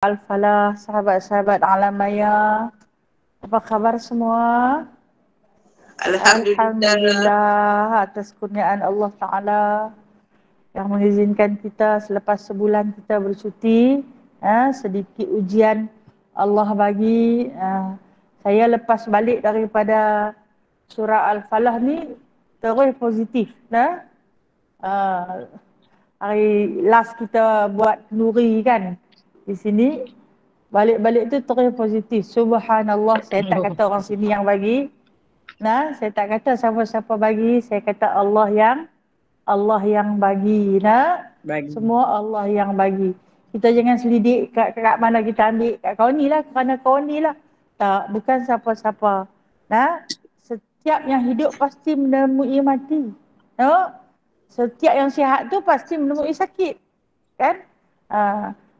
Al-Falah, sahabat-sahabat Alam Maya. Apa khabar semua? Alhamdulillah. Alhamdulillah atas kurniaan Allah Ta'ala yang mengizinkan kita selepas sebulan kita bercuti. Sedikit ujian Allah bagi. Saya lepas balik daripada surah Al-Falah ni terus positif. Hari last kita buat kenduri kan di sini, balik-balik tu terus positif. Subhanallah, saya tak kata orang sini yang bagi. Saya tak kata siapa-siapa bagi, saya kata Allah yang bagi. Bagi. Semua Allah yang bagi. Kita jangan selidik kat mana kita ambil, kat kau ni lah, kerana kau ni lah. Tak, bukan siapa-siapa. Setiap yang hidup pasti menemui mati. Setiap yang sihat tu pasti menemui sakit. Kan?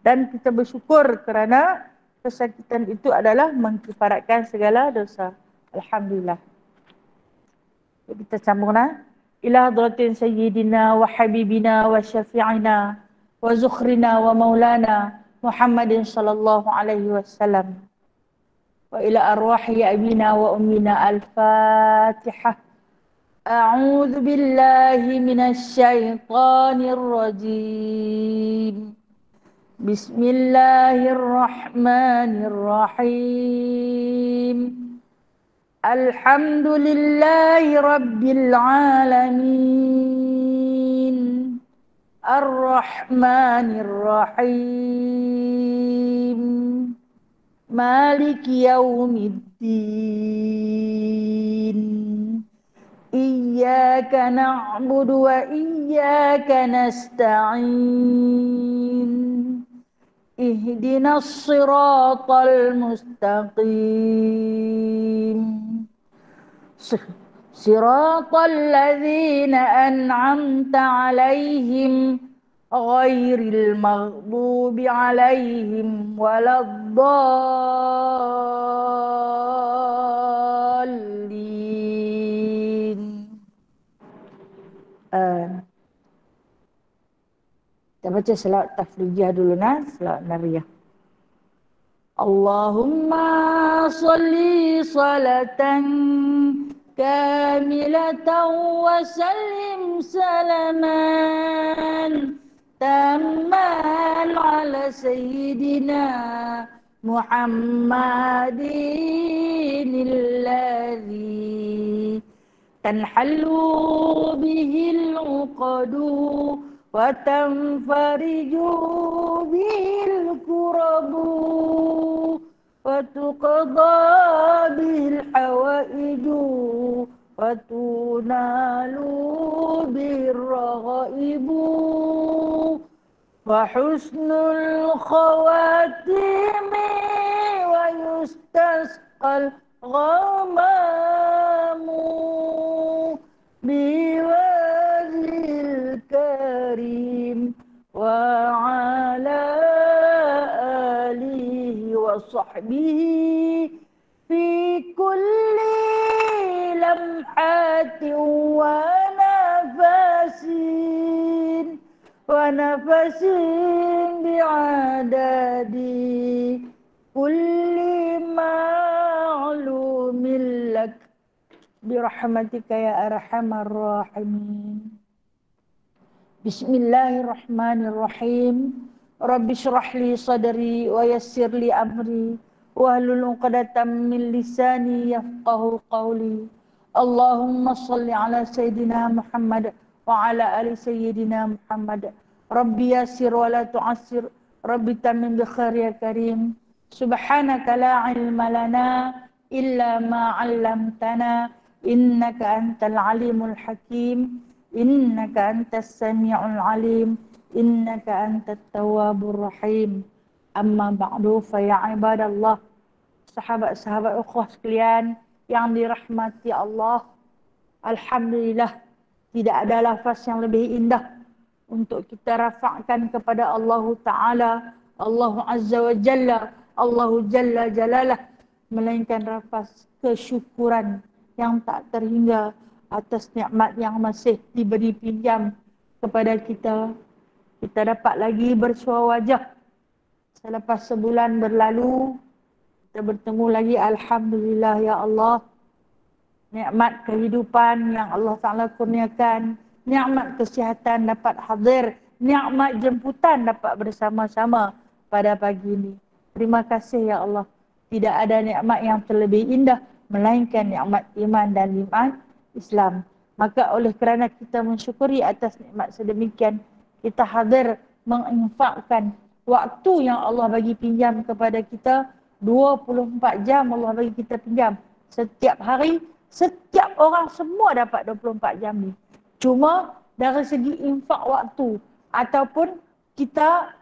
Dan kita bersyukur kerana kesakitan itu adalah mengkifaratkan segala dosa. Alhamdulillah. Kita sambung ila hadratin sayyidina wa habibina wa syafi'ina wa zukhrina wa maulana Muhammadin sallallahu alaihi wasallam wa ila arwahi abina wa ummina al-fatihah. A'udzu billahi minasy syaithanir rajim. Bismillahirrahmanirrahim. Alhamdulillahi Rabbil Alamin. Ar-Rahmanir Rahim. Maliki Yaumiddin. Iyyaka na'budu wa iyyaka nasta'in. Ihdinas siratal mustaqim. Siratal ladzina an'amta 'alaihim ghairil maghdubi 'alaihim waladdallin. Kita baca selawat tafrijah dulu selawat nariyah. Allahumma salli salatan kamilatan wa sallim salaman tamman ala sayyidina Muhammadin alladhi tanhallu bihil uqadu wa tanfariju bihil kurabu wa tuqadha bihil hawaiju wa tunalu bihir raghaibu wa husnul khawatimi wa yustasqal ghamamu biwajhil karim wa ala alihi wa sahbihi fi kulli lamhatin wa nafasin bi'adadi kulli ma'lumin lak birahmatika ya arhamar rahimin. Bismillahirrahmanirrahim. Rabbi shrah li sadri wa yassir li amri wahlul 'uqdatam min lisani yafqahu qawli. Allahumma shalli ala sayyidina Muhammad wa ala ali sayyidina Muhammad. Rabbi yassir wa la tu'assir. Rabbi tamim bi khair ya karim. Subhanaka la ilma lana illa ma 'allamtana innaka antal alimul hakim. Innaka antas sami'ul alim. Innaka antat tawwabur rahim. Amma ba'du fa ya ibadallah, sahabat-sahabat ukhwah sekalian yang dirahmati Allah. Alhamdulillah, tidak ada lafaz yang lebih indah untuk kita rafa'kan kepada Allah Ta'ala, Allah Azza wa Jalla, Allah Jalla Jalalah, melainkan lafaz kesyukuran yang tak terhingga atas nikmat yang masih diberi pinjam kepada kita. Kita dapat lagi bersua wajah Selepas sebulan berlalu, kita bertemu lagi. Alhamdulillah ya Allah. Nikmat kehidupan yang Allah Ta'ala kurniakan. Nikmat kesihatan dapat hadir. Nikmat jemputan dapat bersama-sama pada pagi ini. Terima kasih ya Allah. Tidak ada nikmat yang terlebih indah melainkan nikmat iman dan iman Islam. Maka oleh kerana kita mensyukuri atas nikmat sedemikian, kita hadir menginfakkan waktu yang Allah bagi pinjam kepada kita. 24 jam Allah bagi kita pinjam setiap hari. Setiap orang semua dapat 24 jam ni. Cuma dari segi infak waktu ataupun kita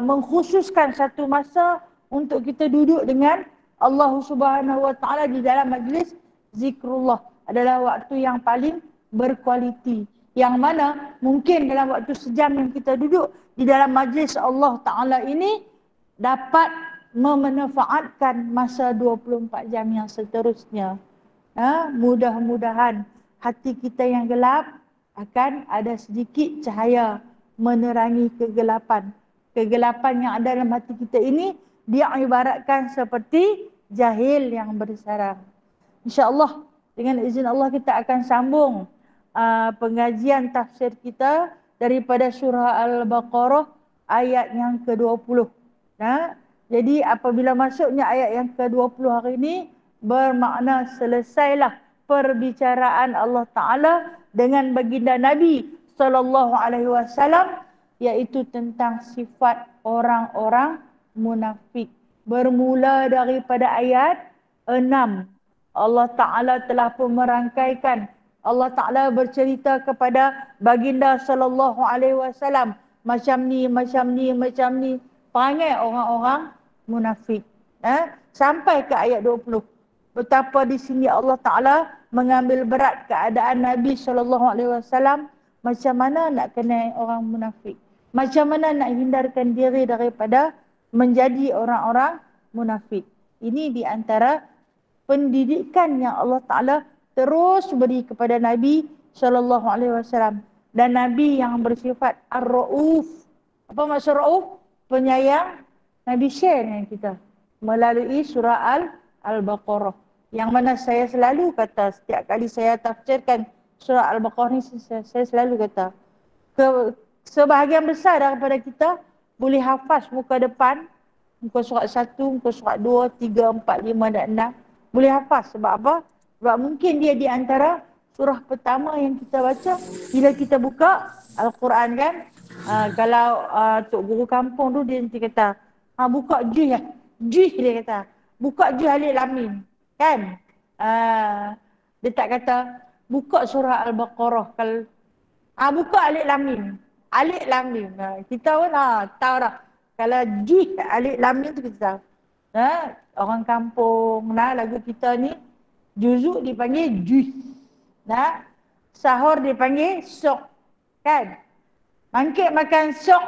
mengkhususkan satu masa untuk kita duduk dengan Allah Subhanahu Wa Taala di dalam majlis zikrullah adalah waktu yang paling berkualiti. Yang mana mungkin dalam waktu sejam yang kita duduk di dalam majlis Allah Ta'ala ini dapat memanfaatkan masa 24 jam yang seterusnya. Mudah-mudahan hati kita yang gelap akan ada sedikit cahaya menerangi kegelapan. Kegelapan yang ada dalam hati kita ini dia ibaratkan seperti jahil yang bersarang. InsyaAllah dengan izin Allah kita akan sambung pengajian tafsir kita daripada surah Al-Baqarah ayat yang ke-20. Jadi apabila masuknya ayat yang ke-20 hari ini, bermakna selesailah perbicaraan Allah Ta'ala dengan baginda Nabi SAW, iaitu tentang sifat orang-orang munafik. Bermula daripada ayat 6. Allah Ta'ala telah pun merangkaikan. Allah Ta'ala bercerita kepada baginda SAW. Macam ni, macam ni, macam ni. Perangai orang-orang munafik. Sampai ke ayat 20. Betapa di sini Allah Ta'ala mengambil berat keadaan Nabi SAW. Macam mana nak kenal orang munafik. Macam mana nak hindarkan diri daripada menjadi orang-orang munafik. Ini di antara pendidikan yang Allah Ta'ala terus beri kepada Nabi SAW. Dan Nabi yang bersifat Ar-Ra'uf. Apa maksud Ra'uf? Penyayang. Nabi share dengan kita melalui surah Al-Baqarah. Yang mana saya selalu kata, setiap kali saya tafsirkan surah Al-Baqarah ni, saya selalu kata, sebahagian besar daripada kita boleh hafaz muka depan, muka surat 1, muka surat 2, 3, 4, 5 dan 6. Boleh hafaz. Sebab apa? Sebab mungkin dia di antara surah pertama yang kita baca bila kita buka Al-Quran kan. Kalau Tok Guru Kampung tu dia nanti kata, buka juh ya. Juh dia kata. Buka juh alif lam mim. Kan? Dia tak kata, buka surah Al-Baqarah. Kalau buka alif lam mim. Alif lam mim. Kita pun tahu dah. Kalau juh alif lam mim tu kita tahu. Orang kampung, lagu kita ni, juzuk dipanggil juh. Sahur dipanggil sok. Kan? Mangkit makan sok.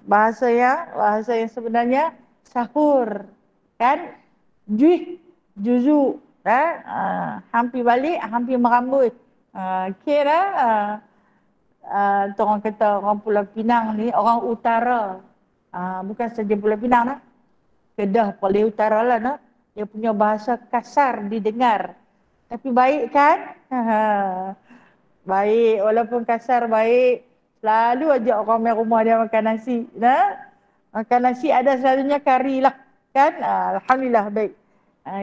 Bahasa yang sebenarnya sahur. Kan? Juzuk. Hampir balik, hampir merambut. Kira orang kata orang Pulau Pinang ni, orang utara. Bukan saja Pulau Pinang lah. Kedah paling utara lah. Dia punya bahasa kasar didengar. Tapi baik kan? Baik, walaupun kasar baik. Selalu ajak orang main rumah dia makan nasi. Makan nasi ada selalunya kari lah. Kan? Alhamdulillah baik.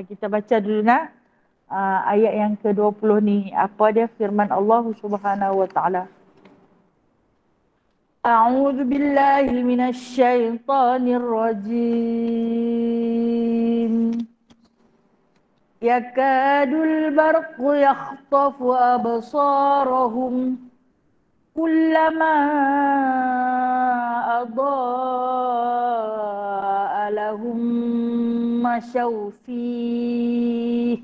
Kita baca dulu ayat yang ke-20 ni. Apa dia firman Allah Subhanahu Wa Ta'ala. A'udzu billahi minasy syaithanir rajim. Yakadul barqu yakhtafu absarahum kullama adaa lahum masyaw fihi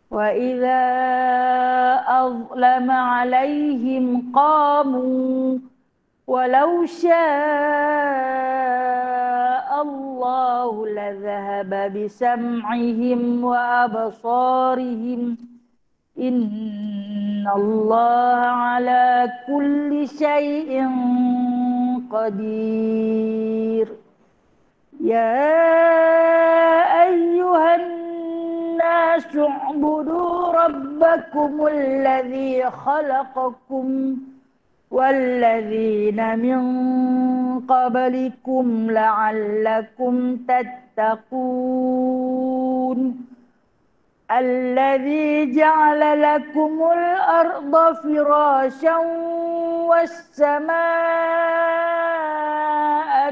wa idza azlama alaihim qamu walau syaa Allahu ladhahaba bisam'ihim wa absarihim innallaha ala kulli syai'in قدير يا أيها الناس اعبدوا ربكم الذي خلقكم والذين من قبلكم لعلكم تتقون الذي جعل لكم الأرض فراشا والسماء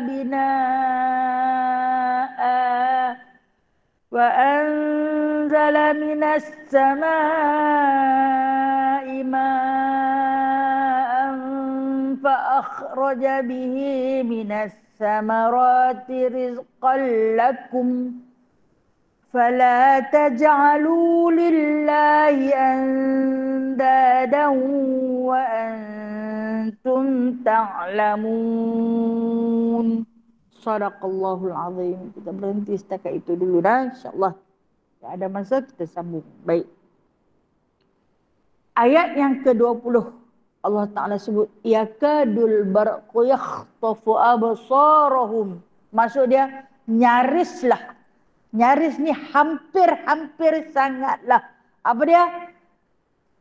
بناء وأنزل من السماء ماء فأخرج به من الثمرات رزقا لكم فلا تجعلوا لله أندادا وأنتم تعلمون. Sadaqallahul azim. Kita berhenti setakat itu dulu dah, insyaAllah. Tak ada masa kita sambung. Baik. Ayat yang ke-20 Allah Ta'ala sebut yakadul barqu yakhtafu absarahum. Maksud dia nyarislah. Nyaris ni hampir sangatlah. Apa dia?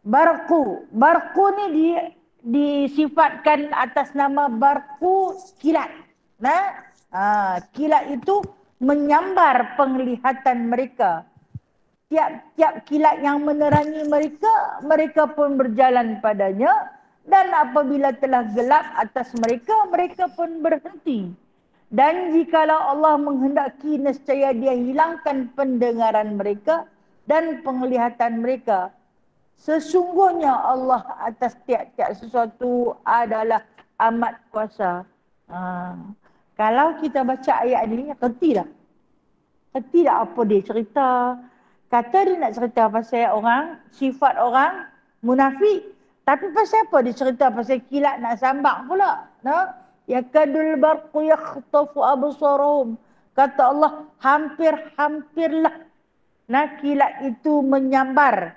Barqu. Barqu ni disifatkan atas nama barqu kilat. Nah, kilat itu menyambar penglihatan mereka. Tiap-tiap kilat yang menerangi mereka, mereka pun berjalan padanya. Dan apabila telah gelap atas mereka, mereka pun berhenti. Dan jikalau Allah menghendaki, nescaya Dia hilangkan pendengaran mereka dan penglihatan mereka. Sesungguhnya Allah atas tiap-tiap sesuatu adalah amat kuasa. Kalau kita baca ayat ni, kertilah. Kertilah apa dia cerita. Kata dia nak cerita pasal orang, sifat orang munafik. Tapi pasal apa dia cerita pasal kilat nak sambak pula? Yakadul barqu yakhtafu absarahum. Kata Allah, hampirlah. Kilat itu menyambar.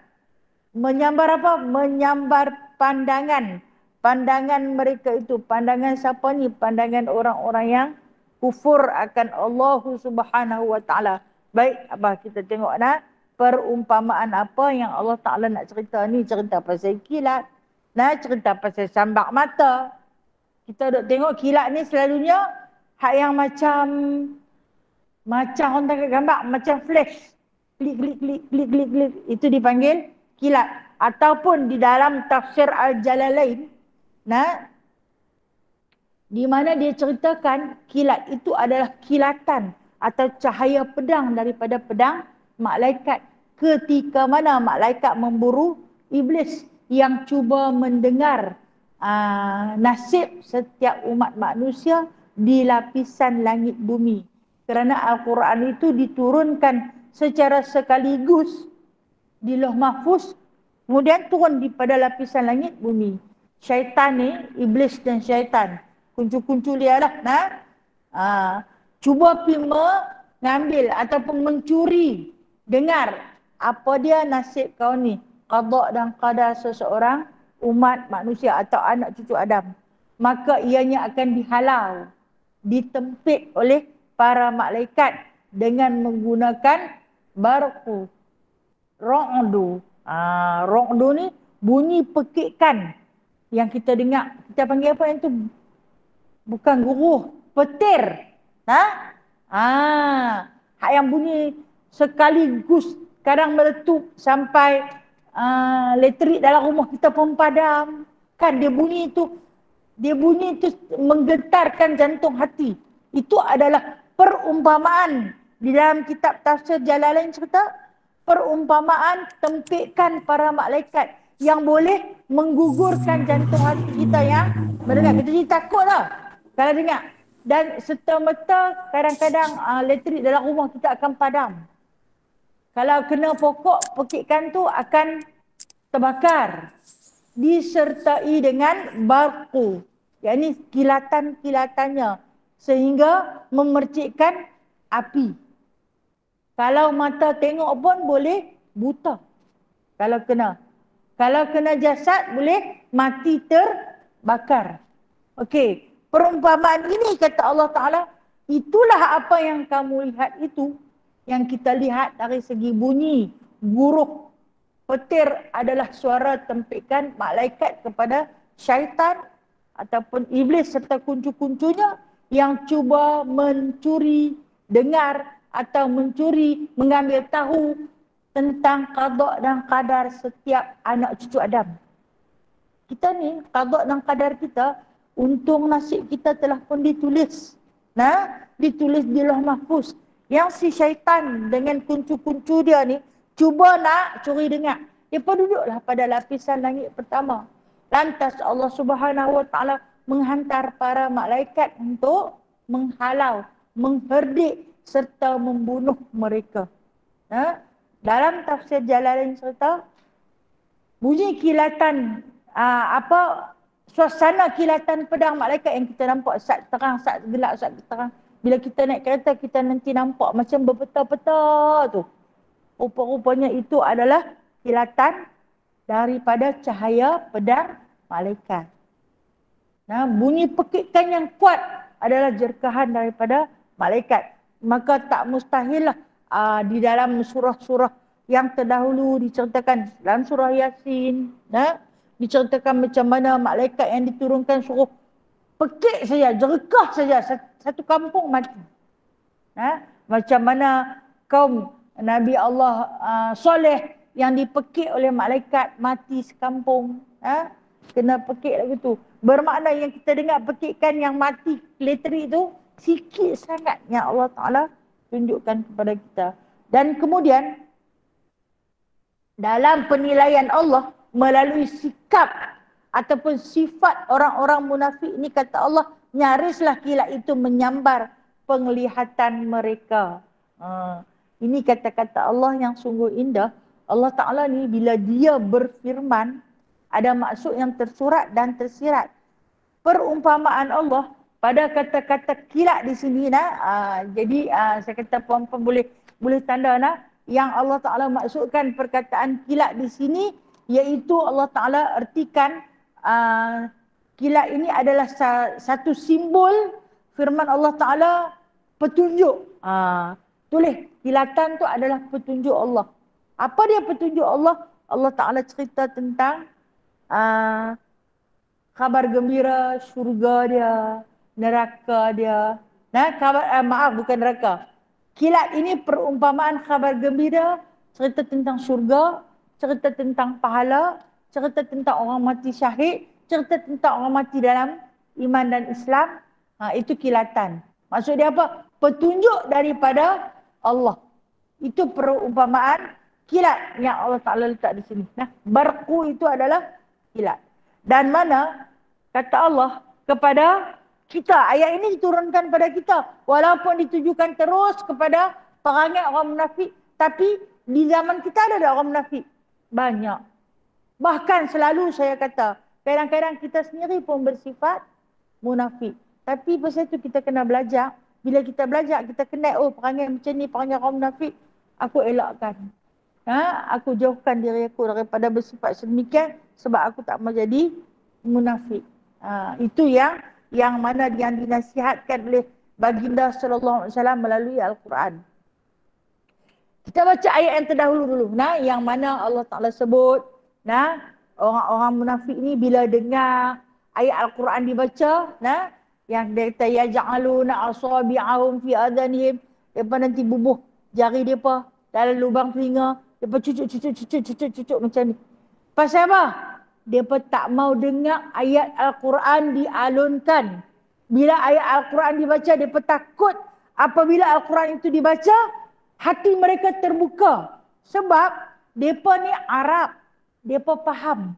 Menyambar apa? Menyambar pandangan. Pandangan mereka itu. Pandangan siapa ni? Pandangan orang-orang yang kufur akan Allah Subhanahu wa ta'ala. Baik, apa kita tengok perumpamaan apa yang Allah Ta'ala nak cerita ni. Cerita pasal kilat. Cerita pasal sambak mata. Kita duk tengok kilat ni selalunya hak yang macam orang tangkap gambar, macam flash. Klik. Itu dipanggil kilat. Ataupun di dalam tafsir Al-Jalalain, di mana dia ceritakan kilat itu adalah kilatan atau cahaya pedang daripada pedang malaikat. Ketika mana malaikat memburu iblis yang cuba mendengar nasib setiap umat manusia di lapisan langit bumi. Kerana Al-Quran itu diturunkan secara sekaligus di Lauh Mahfuz, kemudian turun pada lapisan langit bumi. Syaitan ni, iblis dan syaitan, kuncu-kuncu dia lah. Cuba pergi mengambil ataupun mencuri, dengar apa dia nasib kau ni, qada dan qadar seseorang umat manusia atau anak cucu Adam. Maka ianya akan dihalau, ditempit oleh para malaikat dengan menggunakan barqu, ra'du. Ra'du ni bunyi pekikan yang kita dengar. Kita panggil apa yang tu? Bukan guruh, petir. Hak yang bunyi sekaligus, kadang meletup sampai elektrik dalam rumah kita pun padam. Kan dia bunyi itu menggetarkan jantung hati. Itu adalah perumpamaan. Di dalam kitab tafsir Jalalain cerita, perumpamaan tempikan para malaikat yang boleh menggugurkan jantung hati kita yang mendengar. Kita jadi takut lah kalau dengar. Dan serta-merta kadang-kadang elektrik dalam rumah kita akan padam. Kalau kena pokok, pekikan tu akan terbakar. Disertai dengan barqu, yakni kilatan-kilatannya sehingga memercikkan api. Kalau mata tengok pun boleh buta. Kalau kena jasad boleh mati terbakar. Okey, perumpamaan ini kata Allah Ta'ala, itulah apa yang kamu lihat itu, yang kita lihat dari segi bunyi, guruk, petir adalah suara tempikan malaikat kepada syaitan ataupun iblis serta kuncu-kuncunya yang cuba mencuri dengar atau mencuri mengambil tahu tentang qada dan qadar setiap anak cucu Adam. Kita ni qada dan qadar kita, untung nasib kita telah pun ditulis. Nah, ditulis di Lauh Mahfuz. Yang si syaitan dengan kuncu-kuncu dia ni cuba nak curi dengar. Dia pun duduklah pada lapisan langit pertama. Lantas Allah Subhanahu Wa Taala menghantar para malaikat untuk menghalau, mengherdik serta membunuh mereka. Nah, dalam tafsir Jalalain cerita, bunyi kilatan suasana kilatan pedang malaikat yang kita nampak saat terang, saat gelap, saat terang. Bila kita naik kereta, kita nanti nampak macam berpeta-peta tu. Rupa-rupanya itu adalah kilatan daripada cahaya pedang malaikat. Nah, bunyi pekikan yang kuat adalah jerkahan daripada malaikat. Maka tak mustahil lah di dalam surah-surah yang terdahulu diceritakan dalam surah Yasin, diceritakan macam mana malaikat yang diturunkan suruh pekik saja, jerkah saja, satu kampung mati. Macam mana kaum Nabi Allah Soleh yang dipekik oleh malaikat mati sekampung. Kena pekik lagu tu. Bermakna yang kita dengar pekikan yang mati literik tu sikit sangat yang Allah Ta'ala tunjukkan kepada kita. Dan kemudian dalam penilaian Allah melalui sikap ataupun sifat orang-orang munafik ni, kata Allah, nyarislah kilat itu menyambar penglihatan mereka. Ini kata-kata Allah yang sungguh indah. Allah Ta'ala ni bila dia berfirman, ada maksud yang tersurat dan tersirat. Perumpamaan Allah pada kata-kata kilat di sini, jadi saya kata puan-puan boleh tanda yang Allah Ta'ala maksudkan perkataan kilat di sini, iaitu Allah Ta'ala ertikan kilat ini adalah satu simbol firman Allah Ta'ala, petunjuk. Tulis, kilatan tu adalah petunjuk Allah. Apa dia petunjuk Allah? Allah Ta'ala cerita tentang kabar gembira syurga dia, neraka dia. Bukan neraka. Kilat ini perumpamaan kabar gembira, cerita tentang syurga, cerita tentang pahala, cerita tentang orang mati syahid, cerita tentang orang mati dalam iman dan Islam. Itu kilatan. Maksud dia apa? Petunjuk daripada Allah. Itu perumpamaan kilat yang Allah Ta'ala letak di sini. Barqu itu adalah kilat. Dan mana kata Allah kepada kita, ayat ini diturunkan pada kita, walaupun ditujukan terus kepada perangai orang munafik, tapi di zaman kita ada orang munafik banyak. Bahkan selalu saya kata, kadang-kadang kita sendiri pun bersifat munafik. Tapi pasal itu kita kena belajar. Bila kita belajar, kita kenal, perangai macam ni, perangai orang munafik, aku elakkan. Aku jauhkan diri aku daripada bersifat sedemikian sebab aku tak mau jadi munafik. Itu yang mana yang dinasihatkan oleh baginda sallallahu alaihi wasallam melalui Al-Quran. Kita baca ayat yang terdahulu dulu. Yang mana Allah Ta'ala sebut, orang-orang munafik ni bila dengar ayat Al-Quran dibaca, yang dia kata yaj'aluna asabi'ahum fi adhanihim, depa nanti bubuh jari depa dalam lubang telinga, depa cucuk macam ni. Pasal apa? Depa tak mau dengar ayat Al-Quran dialunkan. Bila ayat Al-Quran dibaca, depa takut apabila Al-Quran itu dibaca, hati mereka terbuka. Sebab depa ni Arab, depa faham.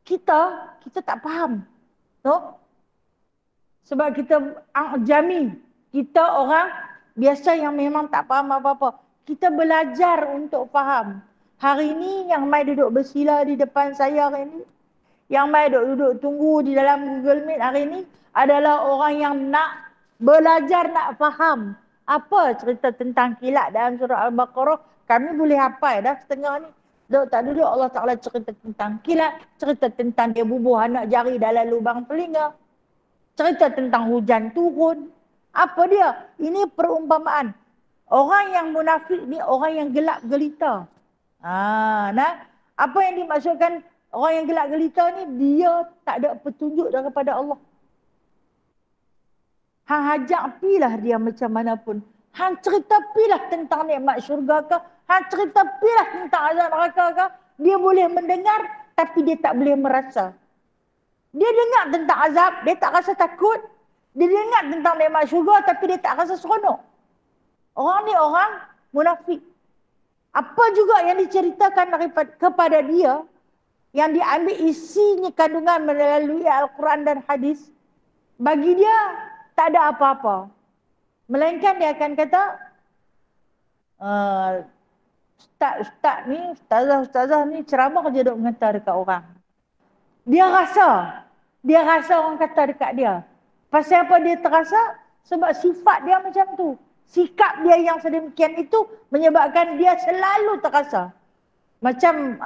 Kita tak faham. Sebab kita Jami, kita orang biasa yang memang tak faham apa-apa. Kita belajar untuk faham. Hari ini yang mai duduk bersila di depan saya hari ini, yang mai duduk tunggu di dalam Google Meet hari ini adalah orang yang nak belajar, nak faham apa cerita tentang kilat dalam surah Al-Baqarah. Kami boleh hafal dah setengah ni. Tak duduk Allah Ta'ala cerita tentang kilat, cerita tentang dia bubuh anak jari dalam lubang telinga. Cerita tentang hujan turun. Apa dia? Ini perumpamaan. Orang yang munafik ni orang yang gelap gelita. Nah, apa yang dimaksudkan orang yang gelap gelita ni? Dia tak ada petunjuk daripada Allah. Hang hajak pilah dia macam mana pun. Hang cerita pilah tentang nikmat syurga ke. Hang cerita pilah tentang azab neraka ke. Dia boleh mendengar tapi dia tak boleh merasa. Dia dengar tentang azab, dia tak rasa takut. Dia dengar tentang nikmat syurga tapi dia tak rasa seronok. Orang ni orang munafik. Apa juga yang diceritakan kepada dia, yang diambil isinya kandungan melalui Al-Quran dan hadis, bagi dia tak ada apa-apa. Melainkan dia akan kata, ustaz ni, ustazah ni ceramah je duk mengata dekat orang. Dia rasa orang kata dekat dia. Pasal apa dia terasa? Sebab sifat dia macam tu. Sikap dia yang sedemikian itu menyebabkan dia selalu terasa. Macam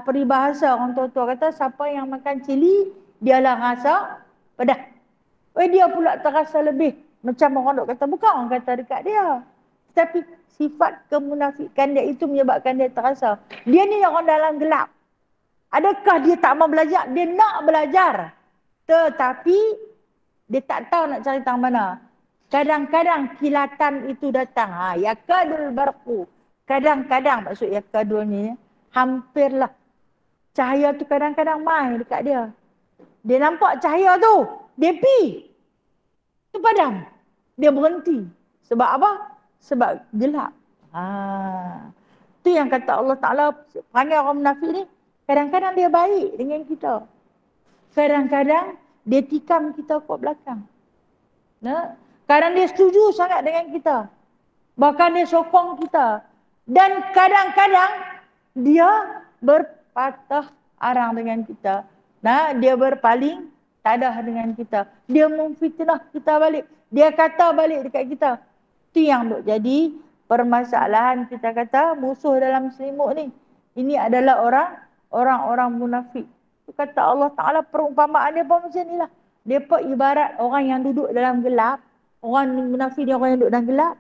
peribahasa orang tua-tua kata, siapa yang makan cili, dialah rasa pedas. Dia pula terasa lebih. Macam orang duk kata, bukan orang kata dekat dia. Tapi sifat kemunafikan dia itu menyebabkan dia terasa. Dia ni orang dalam gelap. Adakah dia tak mau belajar? Dia nak belajar. Tetapi dia tak tahu nak cari tang mana. Kadang-kadang kilatan itu datang. Yakadul barqu. Kadang-kadang, maksud yakadul ni, hampirlah. Cahaya tu kadang-kadang main dekat dia. Dia nampak cahaya tu. Dia pi. Itu padam. Dia berhenti. Sebab apa? Sebab gelap. Itu yang kata Allah Ta'ala, perangai orang munafik ni, kadang-kadang dia baik dengan kita. Kadang-kadang dia tikam kita kat belakang. Kadang dia setuju sangat dengan kita. Bahkan dia sokong kita. Dan kadang-kadang dia berpatah arang dengan kita. Dia berpaling tadah dengan kita. Dia memfitnah kita balik. Dia kata balik dekat kita. Itu yang duk jadi permasalahan kita kata musuh dalam selimut ni. Ini adalah orang-orang munafik. Kata Allah Ta'ala perumpamaan dia pun macam ni lah. Dia pun ibarat orang yang duduk dalam gelap. Orang munafik ni orang yang duduk dalam gelap.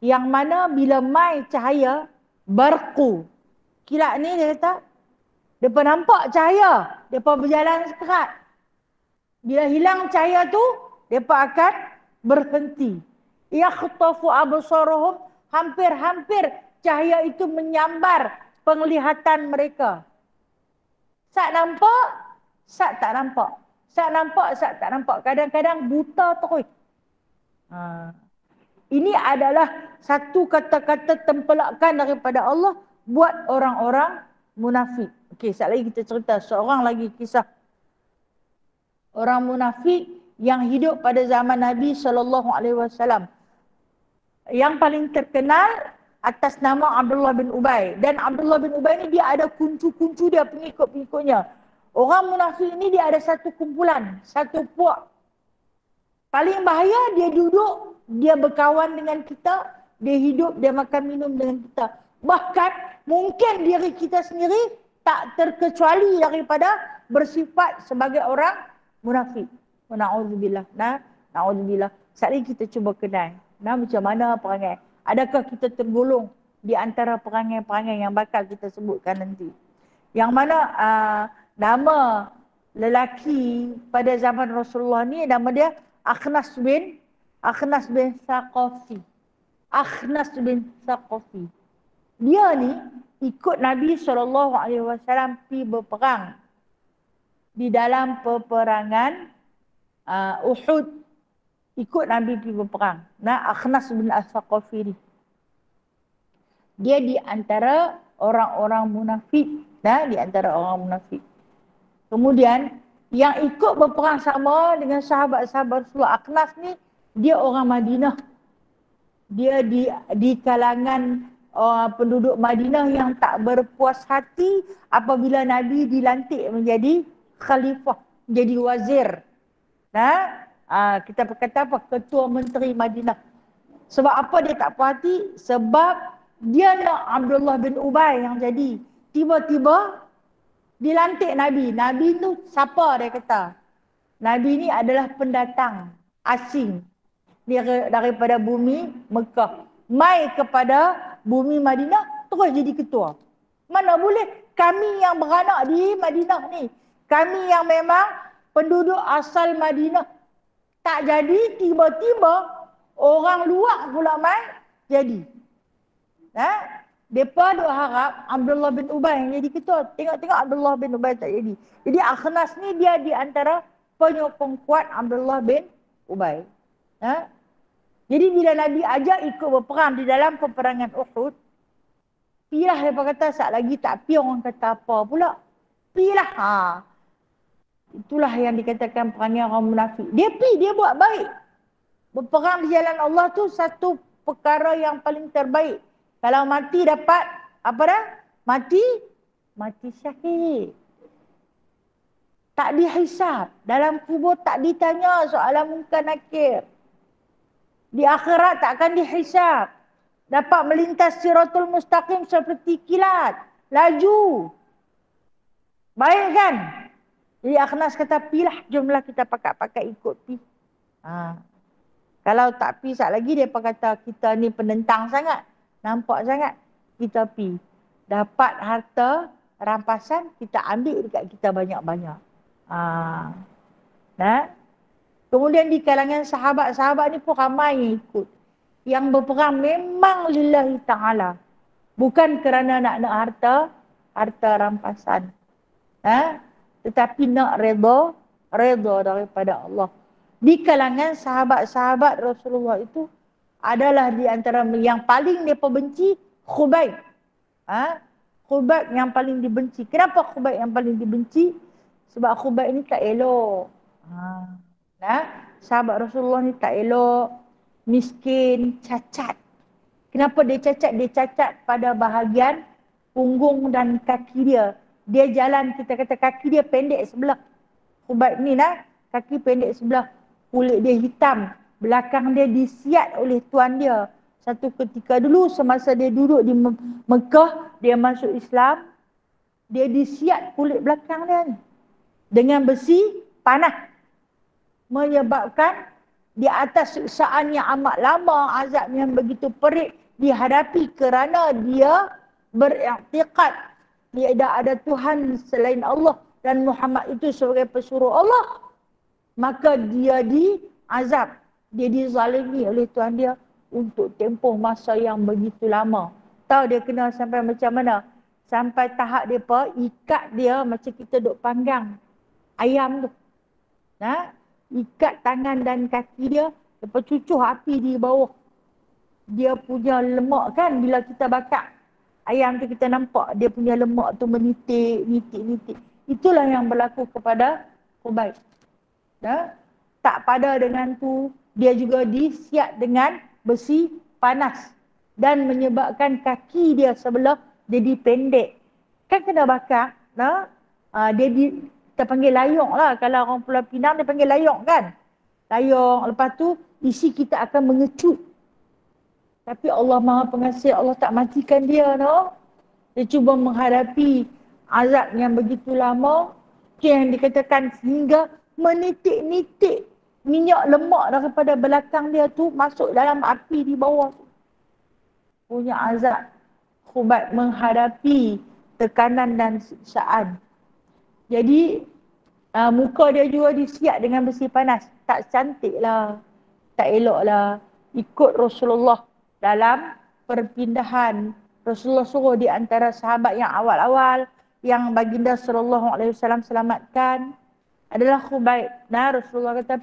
Yang mana bila mai cahaya, barqu. Kilat ni dia kata, dia pun nampak cahaya. Dia pun berjalan sekerat. Bila hilang cahaya tu, dia pun akan berhenti. Yakhtafu absaruhum, hampir-hampir cahaya itu menyambar penglihatan mereka. Sat nampak, sat tak nampak. Sat nampak, sat tak nampak. Kadang-kadang buta terus. Ini adalah satu kata-kata tempelakan daripada Allah buat orang-orang munafik. Okey, sekali lagi kita cerita seorang lagi kisah orang munafik yang hidup pada zaman Nabi SAW. Yang paling terkenal atas nama Abdullah bin Ubay. Dan Abdullah bin Ubay ni dia ada kuncu-kuncu dia, pengikut-pengikutnya. Orang munafik ni dia ada satu kumpulan, satu puak. Paling bahaya dia duduk, dia berkawan dengan kita, dia hidup, dia makan minum dengan kita. Bahkan mungkin diri kita sendiri tak terkecuali daripada bersifat sebagai orang munafik. Na'udzubillah. Na'udzubillah. Sekali kita cuba kenal. Macam mana perangai? Adakah kita tergolong di antara perangai-perangai yang bakal kita sebutkan nanti? Yang mana nama lelaki pada zaman Rasulullah ni, nama dia Akhnas bin Saqafi. Akhnas bin Saqafi. Dia ni ikut Nabi SAW pergi berperang di dalam peperangan Uhud. Ikut Nabi pergi berperang. Akhnas bin Saqafi ni. Dia di antara orang-orang munafik. Di antara orang munafik. Kemudian yang ikut berperang sama dengan sahabat-sahabat Rasulullah, Akhnas ni, dia orang Madinah. Dia di kalangan penduduk Madinah yang tak berpuas hati apabila Nabi dilantik menjadi khalifah, jadi wazir. Kita berkata apa? Ketua Menteri Madinah. Sebab apa dia tak puas hati? Sebab dia nak Abdullah bin Ubay yang jadi. Tiba-tiba dilantik Nabi. Nabi tu siapa dia kata? Nabi ni adalah pendatang asing daripada bumi Mekah. Mai kepada bumi Madinah, terus jadi ketua. Mana boleh? Kami yang beranak di Madinah ni, kami yang memang penduduk asal Madinah, tak jadi, tiba-tiba orang luar pula mai jadi. Mereka duk harap Abdullah bin Ubay yang jadi ketua. Tengok-tengok Abdullah bin Ubay tak jadi. Jadi Akhnas ni dia di antara penyokong kuat Abdullah bin Ubay. Jadi bila Nabi ajak ikut berperang di dalam peperangan Uhud, pilah mereka kata, saat lagi tak pi orang kata apa pula. Pilah. Itulah yang dikatakan perangai orang munafik. Dia pi, dia buat baik. Berperang di jalan Allah tu satu perkara yang paling terbaik. Kalau mati dapat, apa dah? Mati syahid. Tak dihisab. Dalam kubur tak ditanya soalan munkar nakir. Di akhirat takkan dihisab. Dapat melintas siratul mustaqim seperti kilat. Laju. Baik kan? Jadi Akhnas kata, pilah, jomlah kita pakat-pakat ikut pi. Kalau tak pi sat lagi, dia kata kita ni penentang sangat. Nampak sangat. Kita pi. Dapat harta rampasan, kita ambil dekat kita banyak-banyak. Kemudian di kalangan sahabat-sahabat ni pun ramai yang ikut. Yang berperang memang lillahi ta'ala. Bukan kerana nak harta rampasan. Tetapi nak redha daripada Allah. Di kalangan sahabat-sahabat Rasulullah itu adalah di antara yang paling mereka benci Khubayb. Khubayb yang paling dibenci. Kenapa Khubayb yang paling dibenci? Sebab Khubayb ni tak elok. Sahabat Rasulullah ni tak elok, miskin, cacat. Kenapa dia cacat? Dia cacat pada bahagian punggung dan kaki dia. Dia jalan, kita kata kaki dia pendek sebelah. Khubayb ni kaki pendek sebelah. Kulit dia hitam. Belakang dia disiat oleh tuan dia. Satu ketika dulu semasa dia duduk di Mekah, dia masuk Islam, dia disiat kulit belakang dia ni dengan besi panah. Menyebabkan di atas siksaan yang amat lama, azab yang begitu perik dihadapi kerana dia beriktikad tidak ada Tuhan selain Allah dan Muhammad itu sebagai pesuruh Allah. Maka dia diazab, dia dizalimi oleh Tuhan dia untuk tempoh masa yang begitu lama. Tahu dia kena sampai macam mana? Sampai tahap dia ikat dia macam kita duk panggang ayam tu. Ikat tangan dan kaki dia, lepas cucuh api di bawah. Dia punya lemak kan, bila kita bakar ayam tu kita nampak dia punya lemak tu menitik. Itulah yang berlaku kepada Khubayb. Tak pada dengan tu, dia juga disiat dengan besi panas dan menyebabkan kaki dia sebelah jadi pendek. Kan kena bakar, kita panggil layong lah. Kalau orang Pulau Pinang dia panggil layong kan. Layong, lepas tu isi kita akan mengecut. Tapi Allah Maha Pengasih, Allah tak matikan dia, Dia cuba menghadapi azab yang begitu lama, yang dikatakan sehingga menitik-nitik minyak lemak daripada belakang dia tu masuk dalam api di bawah tu. Punya azab. Khubayb menghadapi tekanan dan siksaan. Jadi muka dia juga disiap dengan besi panas. Tak cantik lah, tak elok lah. Ikut Rasulullah dalam perpindahan. Rasulullah suruh di antara sahabat yang awal-awal yang baginda sallallahu alaihi wasallam selamatkan adalah Khubayb. Rasulullah kata,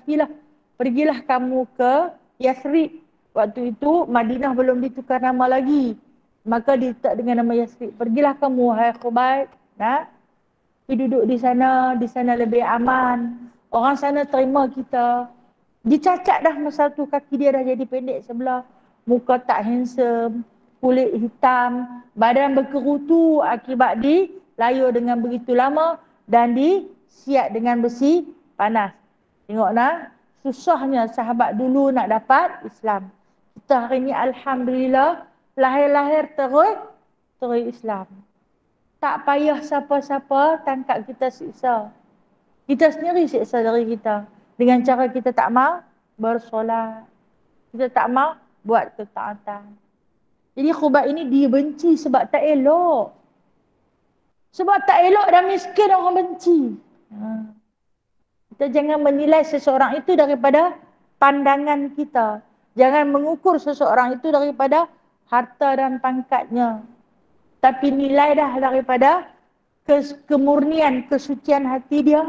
pergilah kamu ke Yathrib. Waktu itu Madinah belum ditukar nama lagi. Maka diletak dengan nama Yathrib. Pergilah kamu, hai Khubayb. Pergi duduk di sana lebih aman. Orang sana terima kita. Dia cacat dah masa tu, kaki dia dah jadi pendek sebelah. Muka tak handsome, kulit hitam, badan berkerutu akibat dilayur dengan begitu lama dan disiat dengan besi panas. Tengok susahnya sahabat dulu nak dapat Islam. Kita hari ni alhamdulillah lahir-lahir terus Islam. Tak payah siapa-siapa tangkap kita siksa. Kita sendiri siksa diri kita. Dengan cara kita tak mau bersolat. Kita tak mau buat ketaatan. Jadi khubat ini dibenci sebab tak elok. Sebab tak elok dan miskin orang benci. Kita jangan menilai seseorang itu daripada pandangan kita. Jangan mengukur seseorang itu daripada harta dan pangkatnya. Tapi nilai dah daripada kemurnian, kesucian hati dia.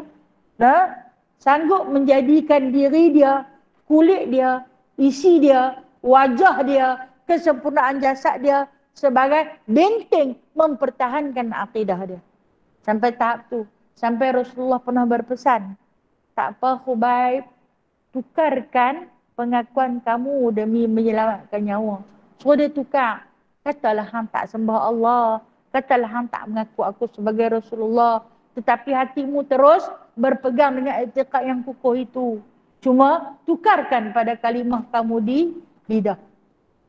Sanggup menjadikan diri dia, kulit dia, isi dia, wajah dia, kesempurnaan jasad dia sebagai benteng mempertahankan akidah dia. Sampai tahap tu. Sampai Rasulullah pernah berpesan, tak apa Khubayb, tukarkan pengakuan kamu demi menyelamatkan nyawa. So dia tukar. Katalah hang tak sembah Allah. Katalah hang tak mengaku aku sebagai Rasulullah. Tetapi hatimu terus berpegang dengan i'tiqad yang kukuh itu. Cuma tukarkan pada kalimah kamu di lidah.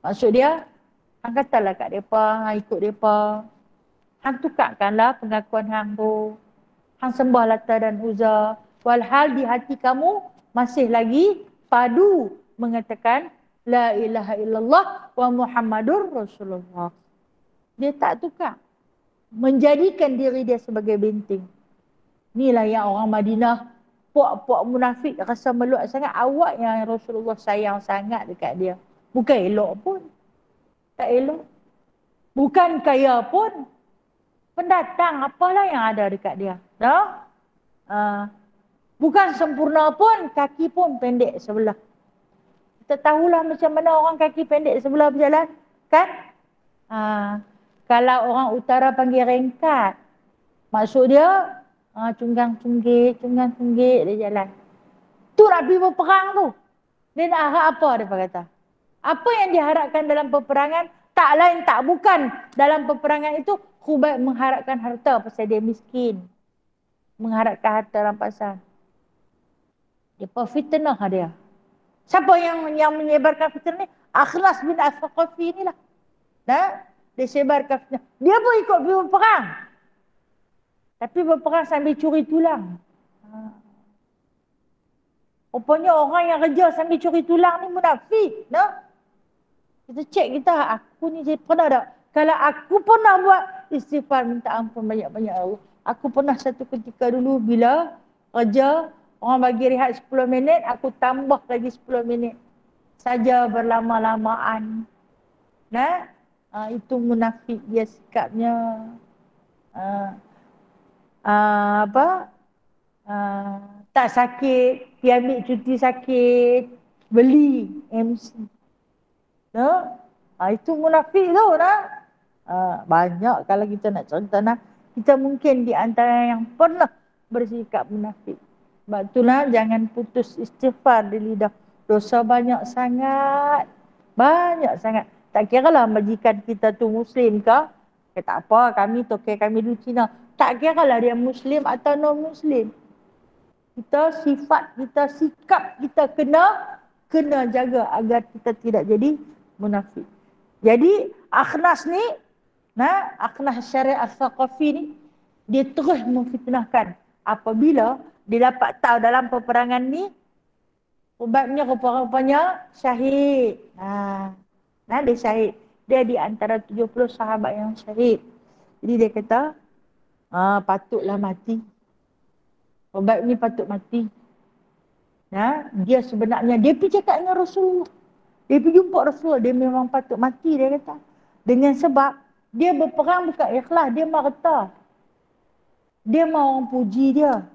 Maksud dia, hang katalah kat mereka, hang ikut mereka. Hang tukarkanlah pengakuan hang tu. Hang sembah Lata dan Uzza. Walhal di hati kamu masih lagi padu mengatakan La ilaha illallah wa Muhammadur Rasulullah. Dia tak tukar. Menjadikan diri dia sebagai benteng. Inilah yang orang Madinah, puak-puak munafik rasa meluat sangat. Awak yang Rasulullah sayang sangat dekat dia. Bukan elok pun. Tak elok. Bukan kaya pun. Pendatang apalah yang ada dekat dia. Bukan sempurna pun, kaki pun pendek sebelah. Kita tahulah macam mana orang kaki pendek sebelah berjalan. Kan? Kalau orang utara panggil rengkat. Maksud dia, cunggang-cunggik dia jalan. Tu nak pergi berperang tu. Dia nak harap apa dia kata? Apa yang diharapkan dalam peperangan, tak lain tak bukan. Dalam peperangan itu, Khubayb mengharapkan harta pasal dia miskin. Mengharapkan harta rampasan. Dia fitnah dia. Siapa yang menyebarkan fitnah ni? Akhlas bin Al-Thaqafi inilah. Dia sebarkan fitnah. Dia pun ikut pergi berperang. Tapi berperang sambil curi tulang. Rupanya orang yang kerja sambil curi tulang ni munafik. Kita cek kita, aku ni pernah tak? Kalau aku pernah buat istighfar minta ampun banyak-banyak Allah. Aku pernah satu ketika dulu bila kerja, orang bagi rehat 10 minit, aku tambah lagi 10 minit. Saja berlama-lamaan. Itu munafik dia sikapnya. Tak sakit, dia ambil cuti sakit, beli MC. Itu munafik tu. Banyak kalau kita nak cerita. Kita mungkin di antara yang pernah bersikap munafik. Sebab itulah jangan putus istighfar di lidah. Dosa banyak sangat. Banyak sangat. Tak kira lah majikan kita tu Muslim ke. Tak apa, kami tokai kami dulu Cina. Tak kira lah dia Muslim atau non-Muslim. Kita sifat, kita sikap, kita kena jaga agar kita tidak jadi munafik. Jadi Akhnas ni, Akhnas Syariah Al-Thaqafi ni, dia terus memfitnahkan. Apabila dia dapat tahu dalam peperangan ni, ubatnya rupa-rupanya syahid. Dia syahid. Dia di antara 70 sahabat yang syahid. Jadi dia kata, patutlah mati. Ubat ni patut mati. Dia sebenarnya, dia pergi cakap dengan Rasulullah. Dia pergi jumpa Rasulullah, dia memang patut mati, dia kata. Dengan sebab, dia berperang bukan ikhlas, dia marta. Dia mahu orang puji dia.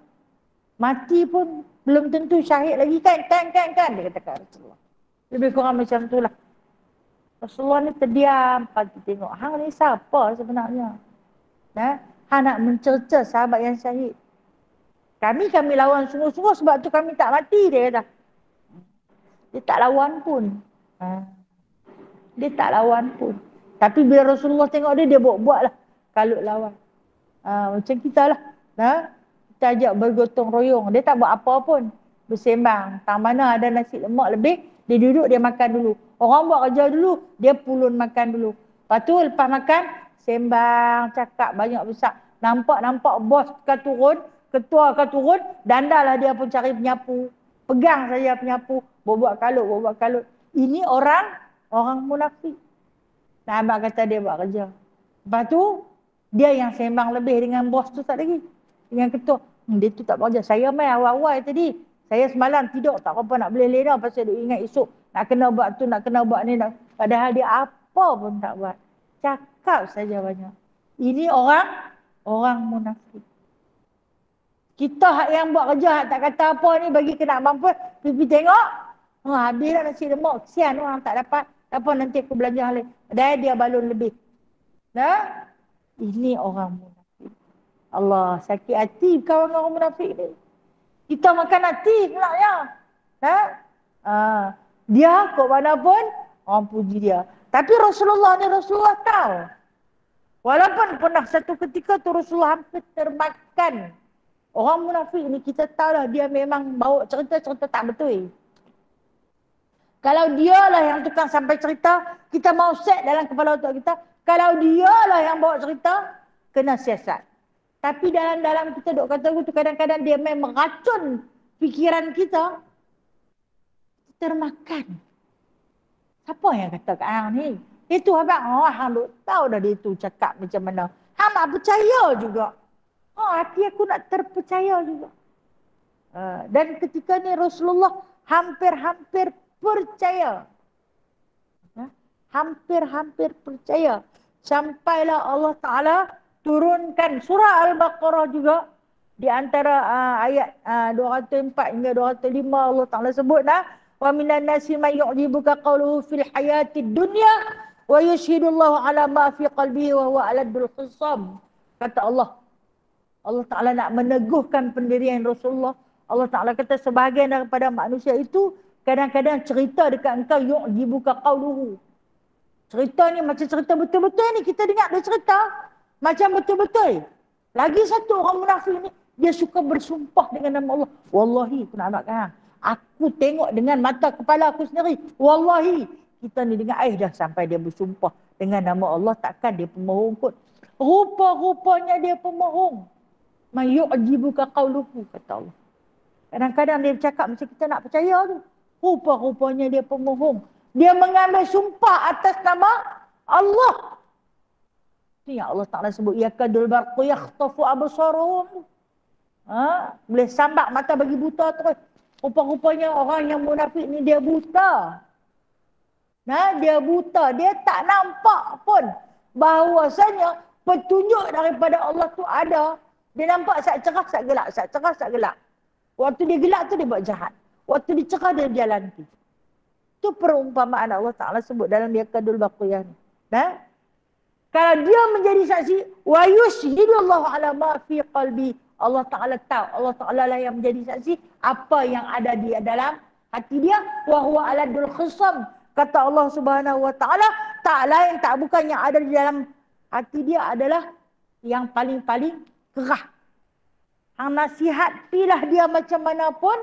Mati pun belum tentu syahid lagi kan, dia kata kat Rasulullah. Lebih kurang macam itulah. Rasulullah ni terdiam, pagi tengok, hang ni siapa sebenarnya? Hang nak mencerca sahabat yang syahid. Kami lawan sungguh-sungguh sebab tu kami tak mati, dia kata. Dia tak lawan pun. Dia tak lawan pun. Tapi bila Rasulullah tengok dia buat-buat lah. Kalut lawan. Macam kita lah. Kita ajak bergotong royong. Dia tak buat apa pun. Bersembang. Tang mana ada nasi lemak lebih, dia duduk, dia makan dulu. Orang buat kerja dulu, dia pulun makan dulu. Lepas tu lepas makan, sembang, cakap banyak besar. Nampak bos kan turun ketua akan turun, dandalah dia pun cari penyapu. Pegang saja penyapu, buat kalut. Ini orang munafik. Nah, abang kata dia buat kerja. Lepas tu, dia yang sembang lebih dengan bos tu tak lagi. Dengan ketua. Dia tu tak buat kerja. Saya main awal-awal tadi. Saya semalam tidur tak apa nak boleh lena. Pasal dia ingat esok nak kena buat tu, nak kena buat ni. Padahal dia apa pun tak buat. Cakap saja banyak. Ini orang munafik. Kita yang buat kerja tak kata apa ni bagi kena mampu. Pipi tengok. Habis dah nasi lemak. Kesian orang tak dapat. Apa nanti aku belanja lagi. Padahal dia balun lebih. Nah, ini orang munafik. Allah, sakit hati kawan orang munafik ni. Kita makan hati pula ya. Dia kok mana pun orang puji dia. Tapi Rasulullah tahu. Walaupun pernah satu ketika tu Rasulullah hampir termakan. Orang munafik ni kita tahu lah dia memang bawa cerita-cerita tak betul. Kalau dialah yang tukang sampai cerita, kita mau set dalam kepala otak kita. Kalau dialah yang bawa cerita, kena siasat. Tapi dalam kita duk kata tu kadang-kadang dia memang meracun fikiran kita. Termakan. Siapa yang kata kat hang ni? Itu abang, hang duk tahu dah dia tu cakap macam mana. Hang nak percaya juga. Hati aku nak terpercaya juga. Dan ketika ni Rasulullah hampir-hampir percaya. Hampir-hampir percaya. Sampailah Allah Ta'ala turunkan surah Al-Baqarah juga. Di antara ayat 204 hingga 205 Allah Ta'ala sebut wa minan nasi may yu'jibuka qawluhu fil hayatid dunya wa yushhidullahu ala ma fi qalbihi wa huwa aladul khisam. Kata Allah Ta'ala nak meneguhkan pendirian Rasulullah. Allah Ta'ala kata sebahagian daripada manusia itu kadang-kadang cerita dekat engkau yu'jibuka qawluhu. Cerita ni macam cerita betul-betul ni. Kita dengar dia cerita macam betul-betul. Lagi satu orang munafik ni, dia suka bersumpah dengan nama Allah. Wallahi, aku nak nakkan. Aku tengok dengan mata kepala aku sendiri. Wallahi, kita ni dengar dah sampai dia bersumpah dengan nama Allah. Takkan dia pemohong kot. Rupa-rupanya dia pemohong. Mayu'jibuka qawluhu, kata Allah. Kadang-kadang dia bercakap macam kita nak percaya tu. Rupa-rupanya dia pemohong. Dia mengambil sumpah atas nama Allah. Ini yang Allah Ta'ala sebut. Yakadul barqu yakhtafu absaruhum. Boleh sambak mata bagi buta terus. Rupa-rupanya orang yang munafik ni dia buta. Dia buta. Dia tak nampak pun bahawasanya petunjuk daripada Allah tu ada. Dia nampak saat cerah, saat gelap. Saat cerah, saat gelap. Waktu dia gelap tu dia buat jahat. Waktu dia cerah dia berjalan. Itu perumpamaan Allah Ta'ala sebut dalam Yakadul Baqiyah ni. Kalau dia menjadi saksi, wa yushhidullahu ala ma fi qalbi. Allah Ta'ala tahu. Allah Ta'ala lah yang menjadi saksi apa yang ada di dalam hati dia. Wa huwa aladul khisam. Kata Allah Subhanahu wa Ta'ala, tak lain tak bukan yang ada di dalam hati dia adalah yang paling-paling kerah. Hang nasihat pilah dia macam mana pun,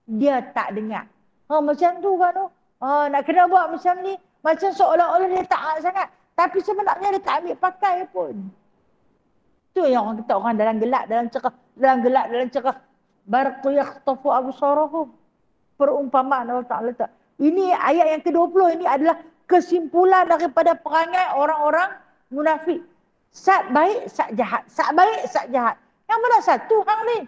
dia tak dengar. Macam tu kan tu. Nak kena buat macam ni. Macam seolah-olah dia taat sangat. Tapi sebenarnya dia tak ambil pakai pun. Tu yang orang kata orang dalam gelap, dalam cerah. Dalam gelap, dalam cerah. Barqu yakhtafu absarahum. Perumpamaan Allah Ta'ala. Ini ayat yang ke-20 ini adalah kesimpulan daripada perangai orang-orang munafik. Sat baik, sat jahat. Sat baik, sat jahat. Yang mana satu hang ni?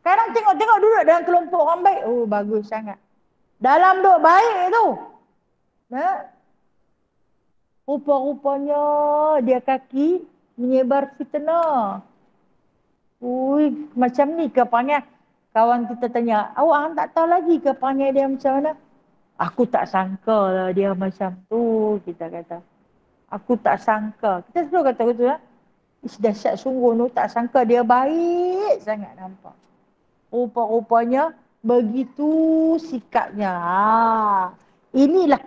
Kadang tengok-tengok duduk dalam kelompok orang baik. Oh, bagus sangat. Dalam duk baik tu. Rupa-rupanya dia kaki menyebar fitnah. Macam ni ke perangai? Kawan kita tanya, awak tak tahu lagi ke perangai dia macam mana? Aku tak sangka lah dia macam tu, kita kata. Aku tak sangka. Kita selalu kata betul lah. Dahsyat sungguh tu, tak sangka dia baik sangat nampak. Rupa-rupanya begitu sikapnya. Inilah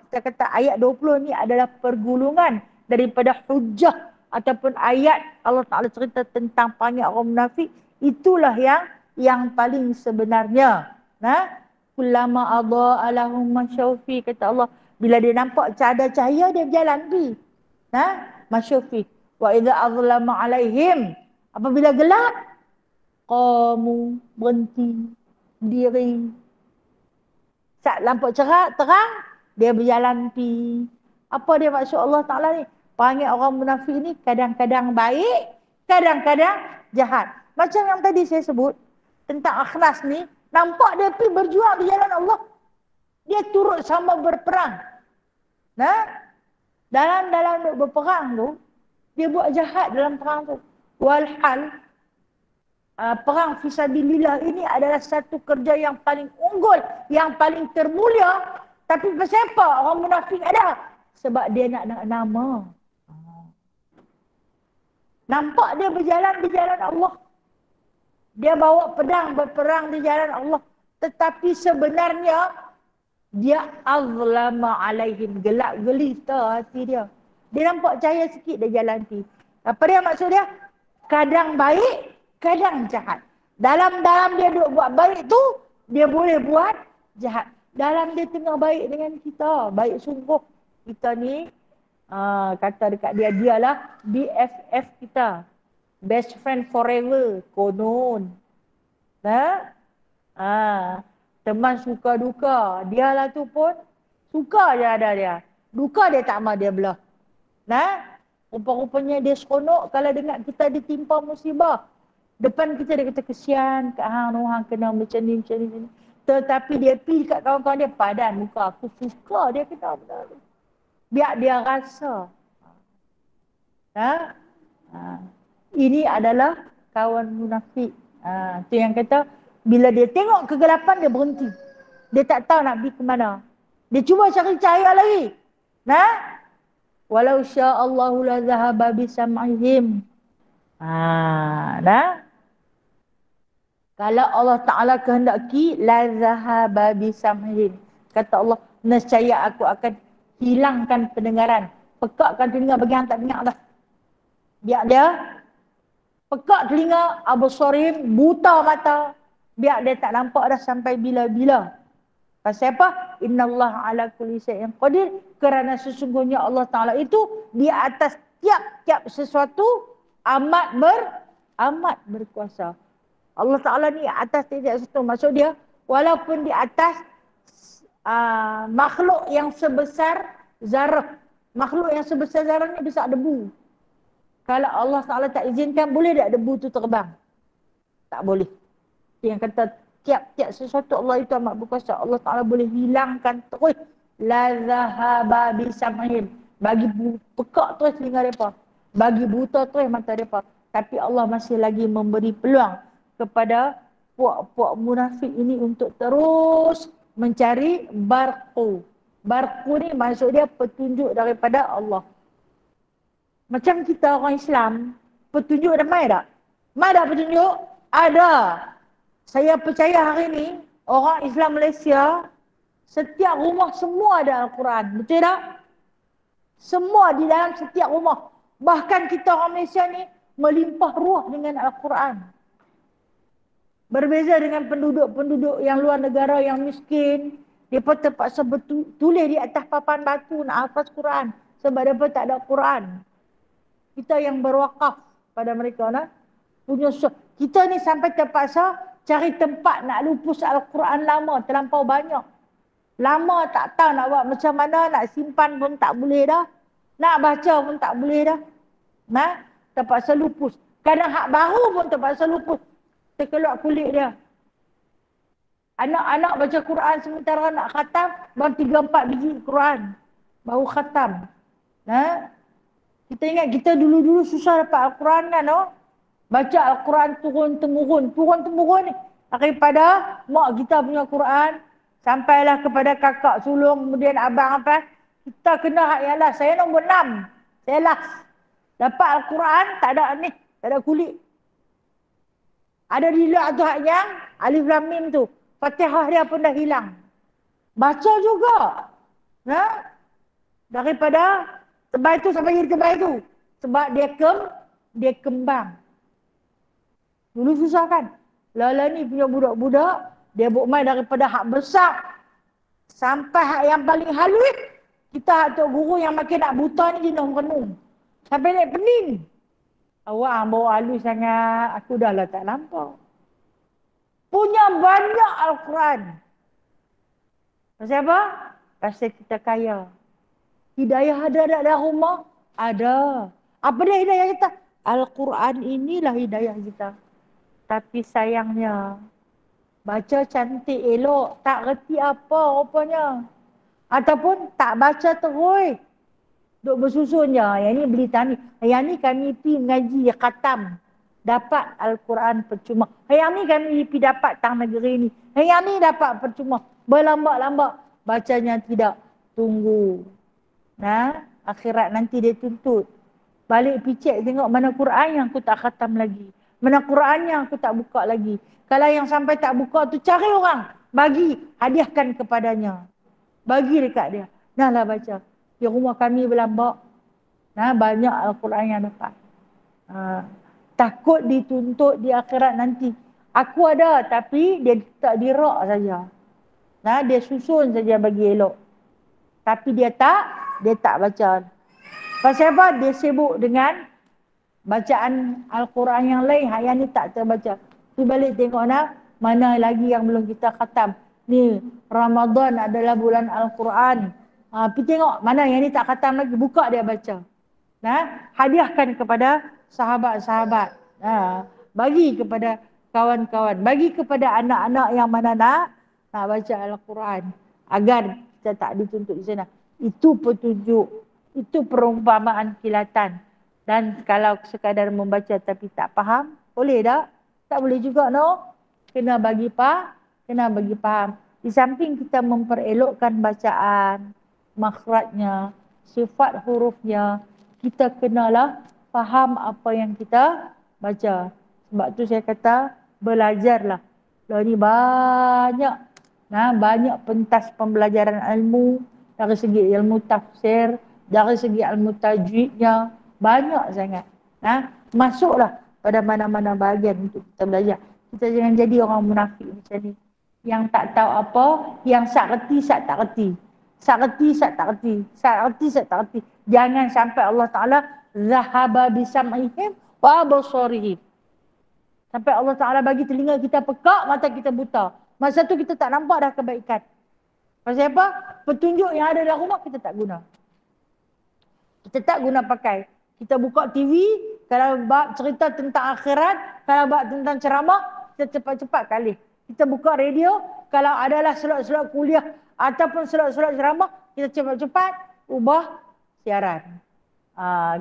kita kata ayat 20 ni adalah pergulungan daripada hujah ataupun ayat Allah Ta'ala cerita tentang perangai orang munafik. Itulah yang paling sebenarnya. Kullama adha'a lahum masyaufi, kata Allah. Bila dia nampak ada cahaya, dia berjalan pergi. Masyaufi. Wa idza azlama alaihim. Apabila gelap, qamu, berhenti, diri. Saat lampu cerah, terang, dia berjalan pi. Apa dia maksud Allah Ta'ala ni? Panggil orang munafik ni kadang-kadang baik, kadang-kadang jahat. Macam yang tadi saya sebut, tentang Akhnas ni, nampak dia pi berjuang di jalan Allah. Dia turut sama berperang. Nah, dalam berperang tu, dia buat jahat dalam perang tu. Walhal, perang fisabilillah ini adalah satu kerja yang paling unggul, yang paling termulia. Tapi pasal apa orang munafik ada? Sebab dia nak nama. Nampak dia berjalan di jalan Allah. Dia bawa pedang berperang di jalan Allah. Tetapi sebenarnya dia azlama alaihim, gelap gelita hati dia. Dia nampak cahaya sikit dia jalan ti. Apa dia maksud dia? Kadang baik, kadang jahat. Dalam dia duk buat baik tu, dia boleh buat jahat. Dalam dia tengah baik dengan kita, baik sungguh. Kita ni kata dekat dia lah BFF kita. Best friend forever, konon. Teman suka duka. Dia lah tu pun suka je ada dia. Duka dia tak mahu dia belah. Rupa-rupanya dia seronok kalau dengar kita ditimpa musibah. Depan kita dia kata kesian, Kak Hang, Hang kena macam ni. Tetapi dia pergi kat kawan-kawan dia, padan muka aku suka dia kena benda tu. Biar dia rasa. Ini adalah kawan munafik. Tu yang kata, bila dia tengok kegelapan dia berhenti. Dia tak tahu nak pergi ke mana. Dia cuba cari cahaya lagi. Walau sya'allahu la zahaba bisam'ihim. Kalau Allah Ta'ala kehendaki, la zahaba bisam'ihim. Kata Allah, nescaya aku akan hilangkan pendengaran. Pekakkan telinga bagi yang tak dengar dah. Biar dia pekak telinga, absarim, buta mata. Biar dia tak nampak dah sampai bila-bila. Pasal apa? Innallaha ala kulli syai'in qadir. Kerana sesungguhnya Allah Ta'ala itu di atas tiap-tiap sesuatu amat berkuasa. Allah Ta'ala ni atas tiap sesuatu. Maksud dia, walaupun di atas makhluk yang sebesar zarah. Makhluk yang sebesar zarah ni besar debu. Kalau Allah Ta'ala tak izinkan, boleh tak debu tu terbang? Tak boleh. Yang kata tiap-tiap sesuatu Allah itu amat berkuasa. Allah Ta'ala boleh hilangkan terus. La zahaba bisam'ihim. Bagi pekak terus telinga mereka. Bagi buta terus mata mereka. Tapi Allah masih lagi memberi peluang kepada puak-puak munafik ini untuk terus mencari barqu. Barqu ni maksud dia petunjuk daripada Allah. Macam kita orang Islam, petunjuk ada mai tak? Mai tak petunjuk? Ada. Saya percaya hari ni, orang Islam Malaysia, setiap rumah semua ada Al-Quran. Betul tak? Semua di dalam setiap rumah. Bahkan kita orang Malaysia ni melimpah ruah dengan Al-Quran. Berbeza dengan penduduk-penduduk yang luar negara yang miskin. Mereka terpaksa tulis di atas papan batu nak hafaz Quran. Sebab mereka tak ada Quran. Kita yang berwakaf pada mereka. Kita ni sampai terpaksa cari tempat nak lupus Al-Quran lama. Terlampau banyak. Lama tak tahu nak buat macam mana. Nak simpan pun tak boleh dah. Nak baca pun tak boleh dah. Terpaksa lupus. Kadang hak baru pun terpaksa lupus. Terkeluar kulit dia. Anak-anak baca Quran sementara nak khatam, baru 3-4 biji Quran. Baru khatam. Kita ingat kita dulu-dulu susah dapat Al-Quran kan? Baca Al-Quran turun-temurun. Turun-temurun ni daripada mak kita punya Quran, sampailah kepada kakak sulung, kemudian abang apa. Kita kena hak yang last. Saya nombor 6. Saya last. Dapat Al-Quran, tak ada ni. Tak ada kulit. Ada di luar tu hak yang Alif Lam Mim tu. Fatihah dia pun dah hilang. Baca juga. Daripada tebal tu sampai jadi tebal tu. Sebab dia kembang. Dulu susah kan? Lala ni punya budak-budak, dia buat main daripada hak besar sampai hak yang paling halus. Kita hak tok guru yang makin nak buta ni jenuh renung. Sampai naik pening. Awak bawa halus sangat, aku dah lah tak nampak. punya banyak Al-Quran. Pasal apa? Pasal kita kaya. Hidayah ada dalam rumah? Ada. Apa dia hidayah kita? Al-Quran inilah hidayah kita. Tapi sayangnya, baca cantik elok, tak reti apa rupanya. Ataupun tak baca terus. Duk bersusun je. Yang ni beli tani. Yang ni kami pergi mengaji khatam. Dapat Al-Quran percuma. Yang ni kami pergi dapat tang negeri ni. Yang ni dapat percuma. Berlambat-lambat. Bacanya tidak. Tunggu. Nah, akhirat nanti dia tuntut. Balik picek tengok mana Quran yang aku tak khatam lagi. Mana Quran yang aku tak buka lagi. Kalau yang sampai tak buka tu cari orang. Bagi. Hadiahkan kepadanya. Bagi dekat dia. Nah lah baca. Di rumah kami berlambak. Nah, banyak Al-Quran yang dapat. Takut dituntut di akhirat nanti. Aku ada tapi dia tak dirak saja. Nah, dia susun saja bagi elok. Tapi dia tak baca. Pasal apa? Dia sibuk dengan bacaan Al-Quran yang lain. Yang ni tak terbaca. Pergi balik tengok nak. Mana lagi yang belum kita khatam. Ni, Ramadan adalah bulan Al-Quran. Pergi tengok mana yang ni tak khatam lagi. Buka dia baca. Nah, hadiahkan kepada sahabat-sahabat. Bagi kepada kawan-kawan. Bagi kepada anak-anak yang mana nak baca Al-Quran. Agar kita tak dituntut di sana. Itu petunjuk. Itu perumpamaan kilatan. Dan kalau sekadar membaca tapi tak faham, boleh tak? Tak boleh juga, no? Kena bagi faham. Di samping kita memperelokkan bacaan, makhrajnya, sifat hurufnya, kita kenalah faham apa yang kita baca. Sebab tu saya kata, belajarlah. Lah ni banyak pentas pembelajaran ilmu, dari segi ilmu tafsir, dari segi ilmu tajwidnya, banyak sangat. Masuklah pada mana-mana bahagian untuk kita belajar. Kita jangan jadi orang munafik macam ni. Yang tak tahu apa, yang sak reti, sak tak reti. Sak reti, sak tak reti. Sak reti, sak tak reti. Jangan sampai Allah Ta'ala zahaba bisam'ihim wa absarihim. Sampai Allah Ta'ala bagi telinga kita pekak, mata kita buta. Masa tu kita tak nampak dah kebaikan. Pasal apa? Petunjuk yang ada dalam rumah kita tak guna. Kita tak guna pakai. Kita buka TV, kalau bab cerita tentang akhirat, kalau bab tentang ceramah, kita cepat-cepat kali. Kita buka radio, kalau adalah slot-slot kuliah ataupun slot-slot ceramah, kita cepat-cepat ubah siaran.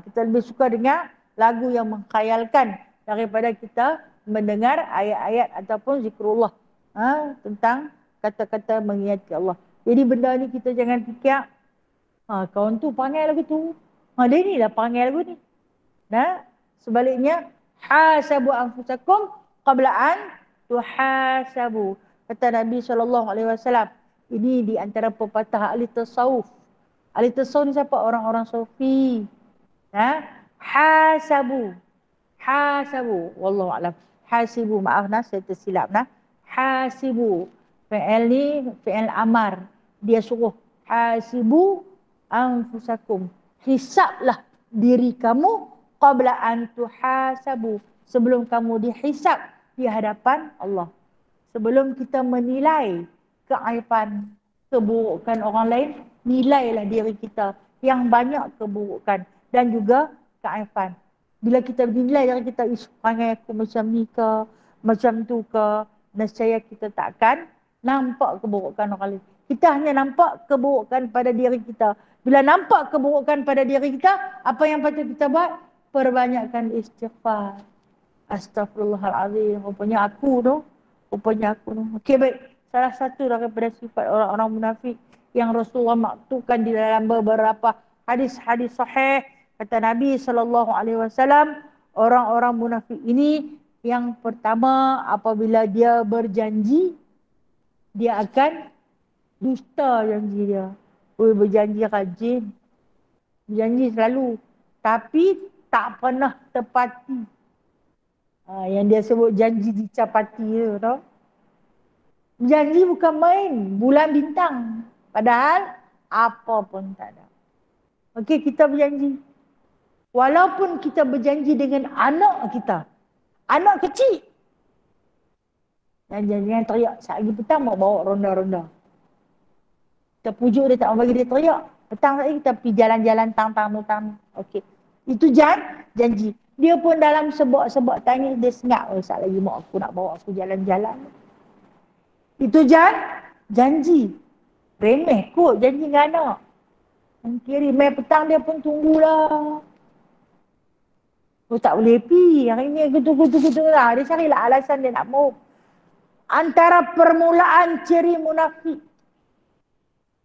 Kita lebih suka dengar lagu yang mengkhayalkan daripada kita mendengar ayat-ayat ataupun zikrullah tentang kata-kata mengingati Allah. Jadi benda ni kita jangan fikir, kawan tu panggil lagu tu. Dia ni lah panggil lagu ni. Sebaliknya, hasabu anfusakum qabla an tuhasabu. Kata Nabi SAW. Ini di antara pepatah ahli tasawuf. Ahli tasawuf ni siapa? Orang-orang sufi. Hasabu. Wallahu a'lam. Hasibu. Maaf saya tersilap Hasibu. Fi'il ni fi'il amar. Dia suruh hasibu anfusakum. Hisablah diri kamu qabla an tuhasabu. Sebelum kamu dihisab di hadapan Allah. Sebelum kita menilai keaiban, keburukan orang lain, nilailah diri kita yang banyak keburukan dan juga keaiban. Bila kita dinilai diri kita, perangai aku macam ni ke, macam tu ke, nescaya kita takkan nampak keburukan orang lain. Kita hanya nampak keburukan pada diri kita. Bila nampak keburukan pada diri kita, apa yang patut kita buat? Perbanyakkan istighfar. Astaghfirullahaladzim. Rupanya aku tu. Okey, baik. Salah satu daripada sifat orang-orang munafik yang Rasulullah maktubkan di dalam beberapa hadis-hadis sahih. Kata Nabi SAW, orang-orang munafik ini yang pertama apabila dia berjanji, dia akan dusta janji dia. Berjanji rajin. Berjanji selalu. Tapi tak pernah tepati. Yang dia sebut janji dicapati tu. Tau? Janji bukan main. Bulan bintang. Padahal apa pun tak ada. Okey, kita berjanji. Walaupun kita berjanji dengan anak kita. Anak kecil. Jangan teriak. Saat lagi petang mau bawa ronda-ronda. Kita pujuk dia tak mau bagi dia teriak. Petang lagi kita pergi jalan-jalan tamu. Okey. Itu janji. Dia pun dalam sebab tangis dia sengak. Oh, saat lagi mak aku nak bawa aku jalan-jalan. Itu janji. Remeh kot janji dengan anak. Kiri main petang dia pun tunggulah. Oh tak boleh pi. Hari ni aku tunggu lah. Dia carilah alasan dia nak mau. Antara permulaan ciri munafik.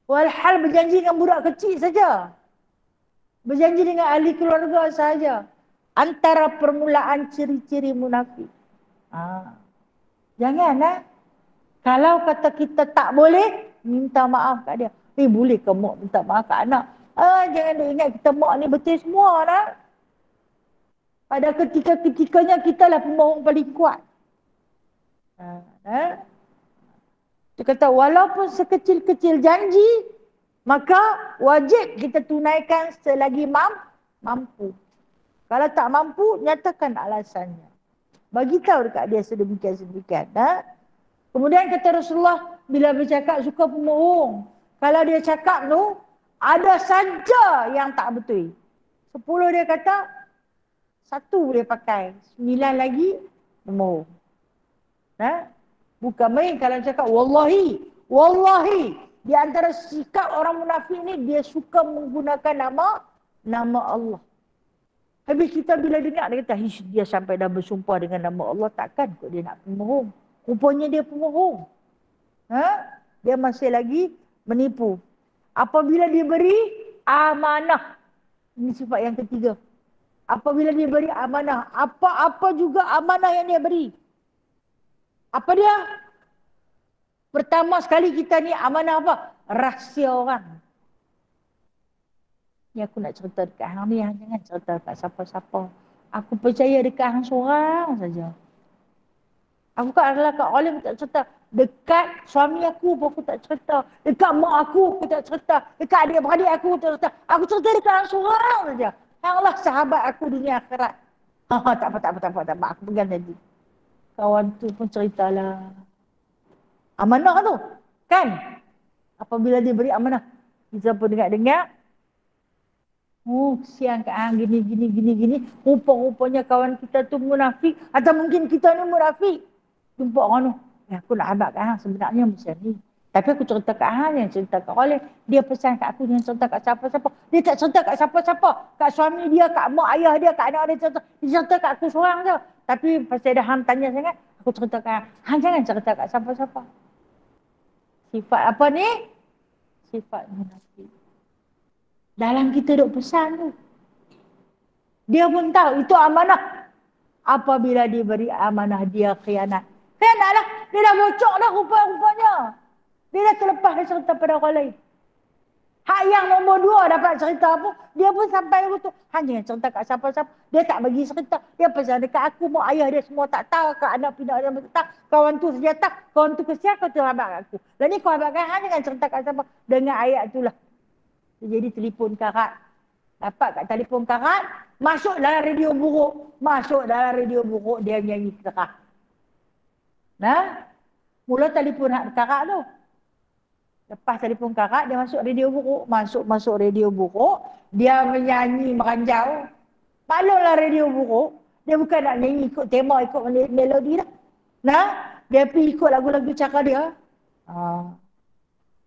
Walhal berjanji dengan budak kecil saja. Berjanji dengan ahli keluarga saja. Antara permulaan ciri-ciri munafik. Jangan. Kalau kata kita tak boleh, minta maaf kat dia. Boleh ke mak minta maaf kat anak? Jangan duk ingat kita mak ni betul semua nak. Pada ketika-ketikanya kita lah pembohong paling kuat. Dia kata walaupun sekecil-kecil janji, maka wajib kita tunaikan selagi mampu. Kalau tak mampu, nyatakan alasannya. Bagi tahu dekat dia sedemikian-sedemikian. Kemudian kata Rasulullah, bila bercakap suka pembohong. Kalau dia cakap tu, ada saja yang tak betul. 10 dia kata, 1 boleh pakai. 9 lagi, pembohong. Bukan main kalau cakap, wallahi. Di antara sikap orang munafik ni, dia suka menggunakan nama Allah. Habis kita bila dengar, dia kata, dia sampai dah bersumpah dengan nama Allah, takkan kot dia nak pembohong. Rupanya dia pembohong. Dia masih lagi menipu. Apabila dia beri amanah. Ini sifat yang ketiga. Apabila dia beri amanah. Apa juga amanah yang dia beri. Apa dia? Pertama sekali kita ni amanah apa? Rahsia orang. Ni aku nak cerita dekat hang ni. Jangan cerita dekat siapa-siapa. Aku percaya dekat hang seorang saja. Aku kat adalah kat Olim tak cerita. Dekat suami aku pun aku tak cerita. Dekat mak aku tak cerita. Dekat adik-beradik aku tak cerita. Aku cerita dekat hang seorang saja. Hanglah sahabat aku dunia akhirat. Tak apa. Aku pegang tadi. Kawan tu pun ceritalah. Amanah tu. Kan? Apabila dia beri amanah. Kita pun dengar-dengar. Kesian kat hang gini. Rupa-rupanya kawan kita tu munafik. Atau mungkin kita ni munafik. Jumpa orang tu. Aku nak habaq kat hang sebenarnya macam ni. Tapi aku cerita kat hang, yang cerita kat Oleh. Dia pesan kat aku, jangan cerita kat siapa-siapa. Dia tak cerita kat siapa-siapa. Kat suami dia, kat mak ayah dia, kat anak dia cerita. Dia cerita kat aku seorang je. Tapi pasal ada hang tanya sangat, aku cerita kat hang. Hang jangan cerita kat siapa-siapa. Sifat apa ni? Sifat munafik. Dalam kita duk pesan tu. Dia pun tahu itu amanah. Apabila diberi amanah, dia khianat. Khianat lah. Dia dah bocok dah rupa-rupanya. Dia dah terlepas dia cerita pada orang lain. Hak yang nombor 2 dapat cerita apa, dia pun sampai tu. Hanya cerita kat siapa-siapa. Dia tak bagi cerita. Dia pesan dekat aku, mak ayah dia semua tak tahu. Kat anak pindah dia tak tahu. Kawan tu saja tak. Kawan tu kesian, kau tu habaq kat aku. Dan ni kau habaq kat hang, jangan cerita kat siapa. Dengan ayat tu lah. Jadi telefon karat. Dapat kat telefon karat, masuk dalam radio buruk. Dia nyanyi kerah. Mula telefon hak karat tu. Lepas telefon karat, dia masuk radio buruk. Masuk radio buruk, dia menyanyi meranjau. Maklumlah radio buruk, dia bukan nak nyanyi ikut tema, ikut melodi dah. Dia pergi ikut lagu-lagu cakap dia.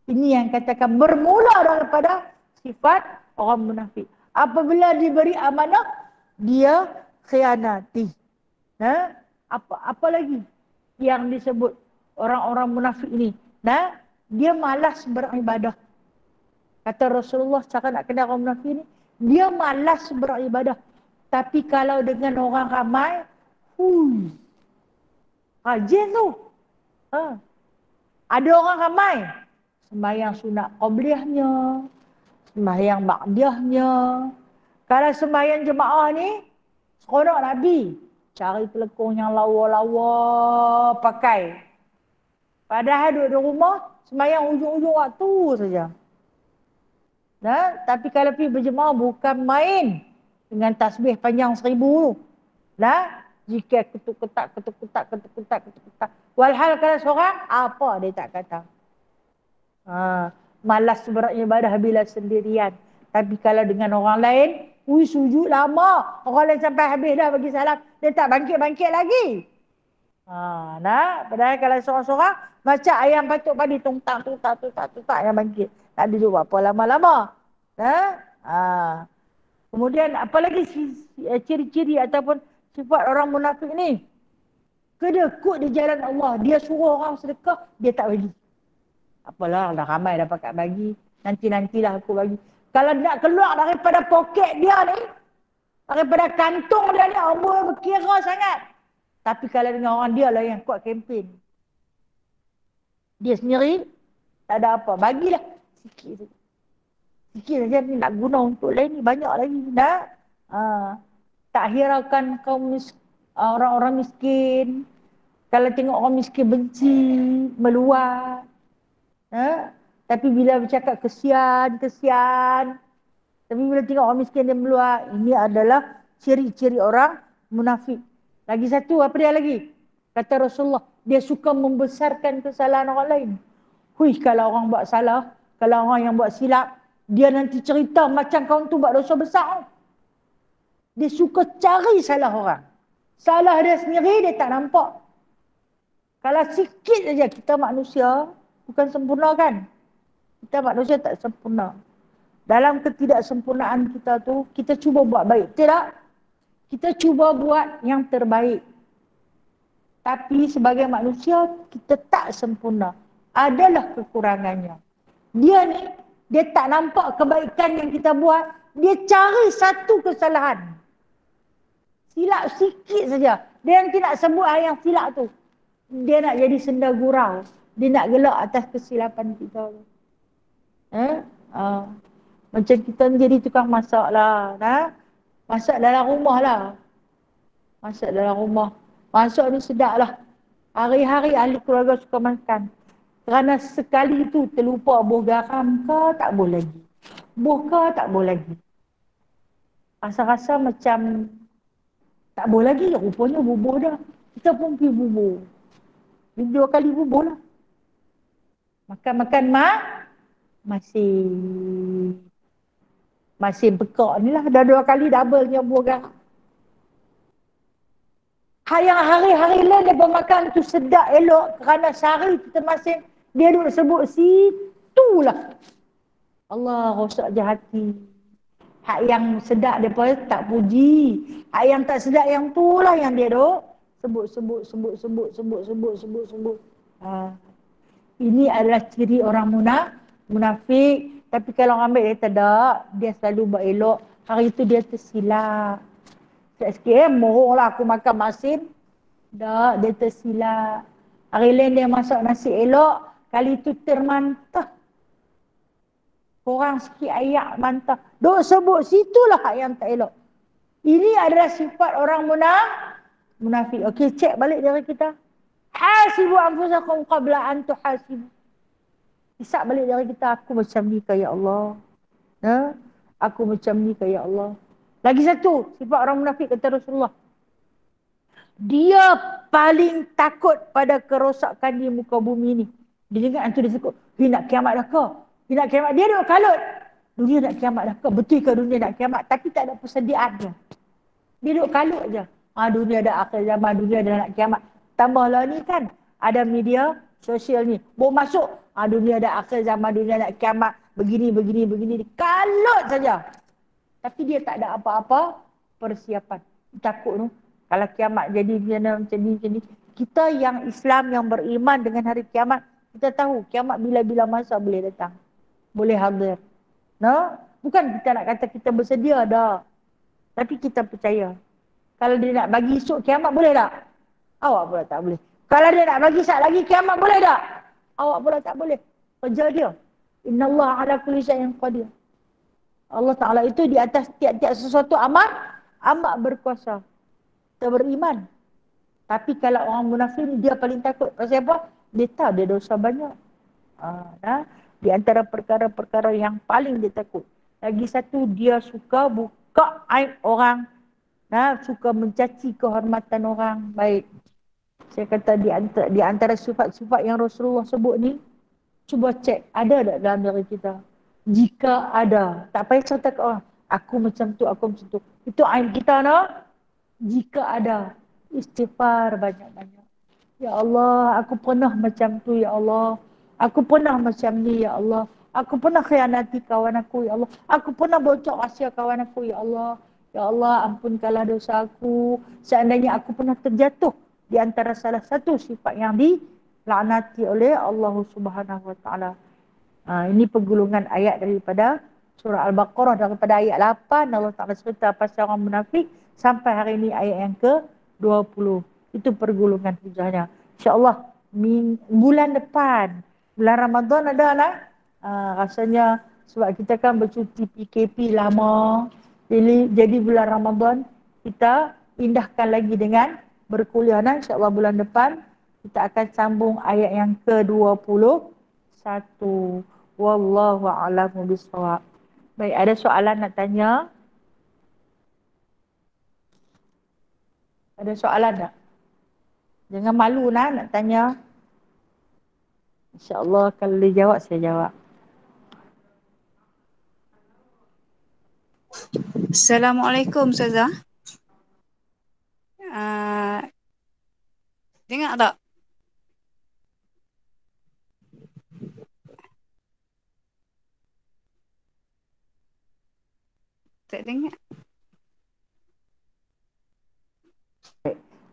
Ini yang katakan bermula daripada sifat orang munafik. Apabila diberi amanah, dia khianati. Apa lagi yang disebut orang-orang munafik ni? Dia malas beribadah. Kata Rasulullah, cara nak kenal orang munafik ni, dia malas beribadah. Tapi kalau dengan orang ramai, rajin tu. Ada orang ramai, sembahyang sunat qabliyahnya, sembahyang ba'diyahnya. Kalau sembahyang jemaah ni, seronok Nabi. Cari pelekong yang lawa-lawa pakai. Padahal duduk di rumah, sembahyang ujung-ujung waktu saja. Tapi kalau pergi berjemaah bukan main dengan tasbih panjang 1000. Zikir ketuk-ketak, ketuk-ketak, ketuk-ketak, ketuk-ketak. Walhal kalau seorang, apa dia tak kata. Malas beribadah bila sendirian. Tapi kalau dengan orang lain, sujud lama. Orang lain sampai habis dah bagi salam. Dia tak bangkit-bangkit lagi. Padahal kalau seorang-seorang, macam ayam patuk padi, tungtak, tungtak, tungtak, tungtak, yang bangkit. Tak duduk apa lama-lama. Kemudian apalagi ciri-ciri ataupun sifat orang munafik ni. Kedekut di jalan Allah. Dia suruh orang sedekah, dia tak bagi. Apalah, dah ramai dah pakat bagi. Nanti-nantilah aku bagi. Kalau nak keluar daripada poket dia ni, daripada kantung dia ni, Allah berkira sangat. Tapi kalau dengan orang dia lah yang kuat kempen. Dia sendiri, tak ada apa. Bagilah. Sikit saja. Sikit saja ni nak guna untuk lain ni. Banyak lagi. Tak hiraukan orang-orang miskin. Kalau tengok orang miskin benci, meluat. Tapi bila bercakap kesian. Tapi bila tengok orang miskin dia meluat. Ini adalah ciri-ciri orang munafik. Lagi satu, apa dia lagi? Kata Rasulullah, dia suka membesarkan kesalahan orang lain. Kalau orang buat salah, kalau orang yang buat silap, dia nanti cerita macam kau tu buat dosa besar. Dia suka cari salah orang. Salah dia sendiri, dia tak nampak. Kalau sikit saja, kita manusia, bukan sempurna kan? Kita manusia tak sempurna. Dalam ketidaksempurnaan kita tu, kita cuba buat baik. Tidak? Kita cuba buat yang terbaik. Tapi sebagai manusia, kita tak sempurna. Adalah kekurangannya. Dia ni, dia tak nampak kebaikan yang kita buat. Dia cari satu kesalahan. Silap sikit saja. Dia nanti nak sebut yang silap tu. Dia nak jadi senda gurau. Dia nak gelak atas kesilapan kita tu. Macam kita ni jadi tukang masak lah. Masak dalam rumah lah. Masak dalam rumah. Masak ni sedap lah. Hari-hari ahli keluarga suka makan. Kerana sekali tu terlupa buah garam ke tak boleh lagi. Buah ke tak boleh lagi. Rasa-rasa macam tak boleh lagi. Rupanya bubur dah. Kita pun pergi bubur. 2 kali bubur lah. Makan-makan masih bekak ni lah. Dah 2 kali double-nya buah garam. Yang hari-hari lain dia bermakan tu sedap elok. Kerana sehari kita masing dia duduk sebut situlah. Allah rosak je hati. Hak yang sedap dia pun tak puji. Hak yang tak sedap yang tu lah yang dia duk sebut. Ini adalah ciri orang munafik. Tapi kalau orang ambil dia tak, dia selalu buat elok. Hari itu dia tersilap. Sikit mohon lah aku makan masin. Tak, dia tersilap. Hari lain dia masak nasi elok. Kali itu termantah. Korang sikit ayak mantah. Duk sebut situlah yang tak elok. Ini adalah sifat orang munafik. Okey, cek balik dari kita. Hasibu anfusakum qabla an tuhasibu. Hisap balik dari kita. Aku macam ni ke ya Allah. Aku macam ni ke ya Allah. Lagi satu, sifat orang munafik kata Rasulullah. Dia paling takut pada kerosakan di muka bumi ni. Dia dengar tu dia takut. Nak kiamat dah ke? Nak kiamat. Dia duk kalut. Dunia nak kiamat dah ke? Betul ke dunia nak kiamat? Tapi tak ada persediaan dia. Dia duk kalut je. Dunia dah akhir zaman, dunia dah nak kiamat. Tambahlah ni kan, ada media sosial ni. Baru masuk, dunia dah akhir zaman, dunia nak kiamat. Begini. Kalut saja. Tapi dia tak ada apa-apa persiapan. Takut tu. Kalau kiamat jadi macam ni. Kita yang Islam yang beriman dengan hari kiamat, kita tahu kiamat bila-bila masa boleh datang. Boleh hadir. Bukan kita nak kata kita bersedia dah. Tapi kita percaya. Kalau dia nak bagi esok kiamat boleh tak? Awak pula tak boleh. Kalau dia nak bagi saat lagi kiamat boleh tak? Awak pula tak boleh. Kerja dia. Innallaha ala kulli syai'in qadir. Allah Ta'ala itu di atas tiap-tiap sesuatu amat berkuasa. Kita beriman. Tapi kalau orang munafik ni dia paling takut. Pasal apa? Dia tahu dia dosa banyak. Di antara perkara-perkara yang paling dia takut. Lagi satu, dia suka buka aib orang Suka mencaci kehormatan orang. Baik. Saya kata di antara sifat-sifat yang Rasulullah sebut ni, cuba cek ada tak dalam diri kita. Jika ada, tak payah cerita ke orang, aku macam tu, aku macam tu. Itu aib kita, no? Jika ada, istighfar banyak-banyak. Ya Allah, aku pernah macam tu, ya Allah. Aku pernah macam ni, ya Allah. Aku pernah khianati kawan aku, ya Allah. Aku pernah bocor rahsia kawan aku, ya Allah. Ya Allah, ampunkanlah dosa aku. Seandainya aku pernah terjatuh di antara salah satu sifat yang dilaknati oleh Allah Subhanahu Wa Taala. Ini penggulungan ayat daripada surah Al-Baqarah, daripada ayat 8 Allah Taala cerita pasal orang munafik sampai hari ini ayat yang ke-20. Itu pergulungan hujahnya. InsyaAllah bulan depan, bulan Ramadan ada lah. Rasanya sebab kita kan bercuti PKP lama. Jadi bulan Ramadan kita indahkan lagi dengan berkuliah. InsyaAllah bulan depan kita akan sambung ayat yang ke-21. Wallahu a'lamu bishawab. Baik, ada soalan nak tanya? Ada soalan tak? Jangan malu nak tanya. InsyaAllah kalau dia jawab, saya jawab. Assalamualaikum Ustazah. Dengar tak? Tak dengar.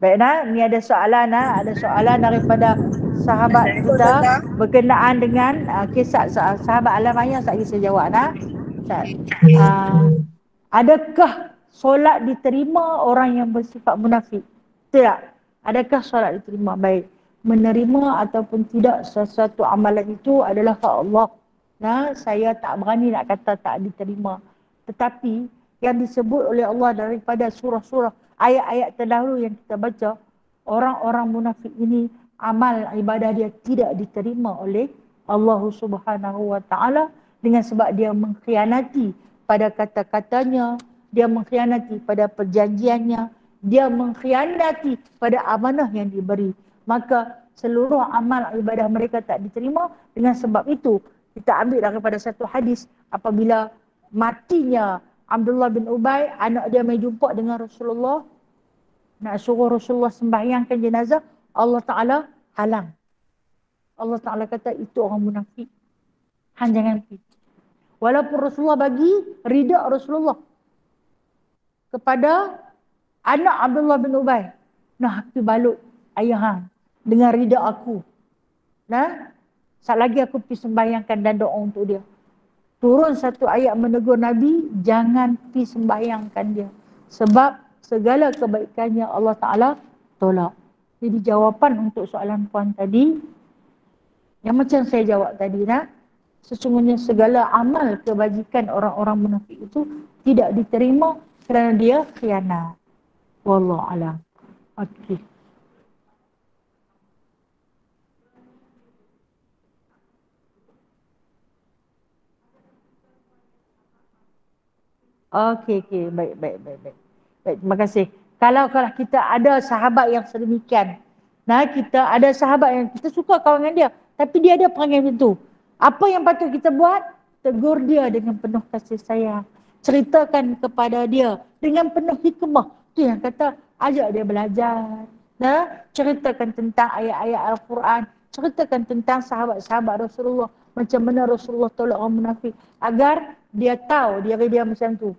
Baik ni ada soalan ada soalan daripada sahabat kita berkenaan dengan kisah sahabat Alamaya. Saya jawab adakah solat diterima orang yang bersifat munafik? Tidak. Adakah solat diterima? Baik. Menerima ataupun tidak sesuatu amalan itu adalah hak Allah. Saya tak berani nak kata tak diterima. Tetapi yang disebut oleh Allah daripada surah-surah, ayat-ayat terdahulu yang kita baca, orang-orang munafik ini amal ibadah dia tidak diterima oleh Allah Subhanahu Wa Taala dengan sebab dia mengkhianati pada kata-katanya, dia mengkhianati pada perjanjiannya, dia mengkhianati pada amanah yang diberi. Maka seluruh amal ibadah mereka tak diterima. Dengan sebab itu kita ambil daripada satu hadis, apabila matinya Abdullah bin Ubay, anak dia mai jumpa dengan Rasulullah, nak suruh Rasulullah sembahyangkan jenazah, Allah Ta'ala halang. Allah Ta'ala kata itu orang munafik, hang jangan pergi. Walaupun Rasulullah bagi rida Rasulullah kepada anak Abdullah bin Ubay, nah pergi balut ayah hang dengan rida aku. Sekali lagi aku pergi sembahyangkan dan doa untuk dia. Turun satu ayat menegur Nabi, jangan pergi sembahyangkan dia. Sebab segala kebaikannya Allah Ta'ala tolak. Jadi jawapan untuk soalan puan tadi, yang macam saya jawab tadi, sesungguhnya segala amal kebajikan orang-orang munafik itu tidak diterima kerana dia khianat. Wallahu a'lam. Okey. Okey. Baik. Baik, terima kasih. Kalau kita ada sahabat yang sedemikian, kita ada sahabat yang kita suka kawan dengan dia, tapi dia ada perangai macam tu. Apa yang patut kita buat? Tegur dia dengan penuh kasih sayang. Ceritakan kepada dia dengan penuh hikmah. Tu yang kata, ajak dia belajar. Ceritakan tentang ayat-ayat Al-Quran. Ceritakan tentang sahabat-sahabat Rasulullah. Macam mana Rasulullah tolak orang munafik. Agar dia tahu diri dia macam tu.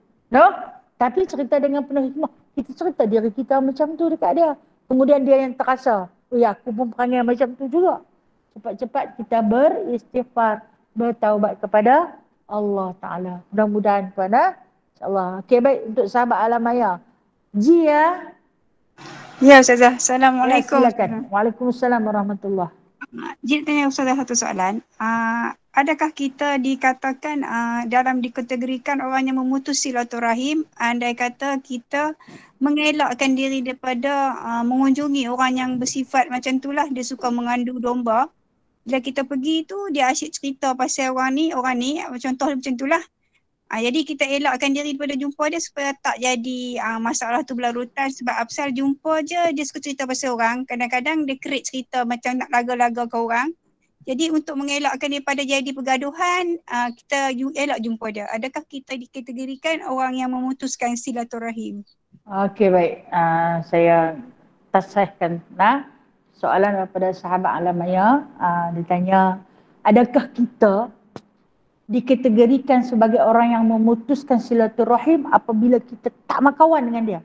Tapi cerita dengan penuh hikmah. Kita cerita diri kita macam tu dekat dia. Kemudian dia yang terasa, aku pun perangai macam tu juga. Cepat-cepat kita beristighfar, bertaubat kepada Allah Ta'ala. Mudah-mudahan puan, InsyaAllah. Okey, baik. Untuk sahabat Alamaya. Jia. Ya Ustazah. Assalamualaikum. Silakan. Waalaikumsalam warahmatullahi. Jika tanya Ustazah satu soalan. Adakah kita dikatakan dalam dikategorikan orang yang memutus silaturahim, andai kata kita mengelakkan diri daripada mengunjungi orang yang bersifat macam itulah, dia suka mengandu domba. Bila kita pergi tu, dia asyik cerita pasal orang ni, contoh macam itulah. Jadi kita elakkan diri daripada jumpa dia supaya tak jadi masalah tu berlarutan. Sebab Afsal jumpa je, dia suka cerita pasal orang. Kadang-kadang dia create cerita macam nak laga-laga ke orang. Jadi untuk mengelakkan daripada jadi pergaduhan, kita elak jumpa dia. Adakah kita dikategorikan orang yang memutuskan silaturahim? Okey, baik. Saya tasihkan soalan daripada sahabat Alamaya. Dia tanya, adakah kita dikategorikan sebagai orang yang memutuskan silaturahim apabila kita tak berkawan dengan dia?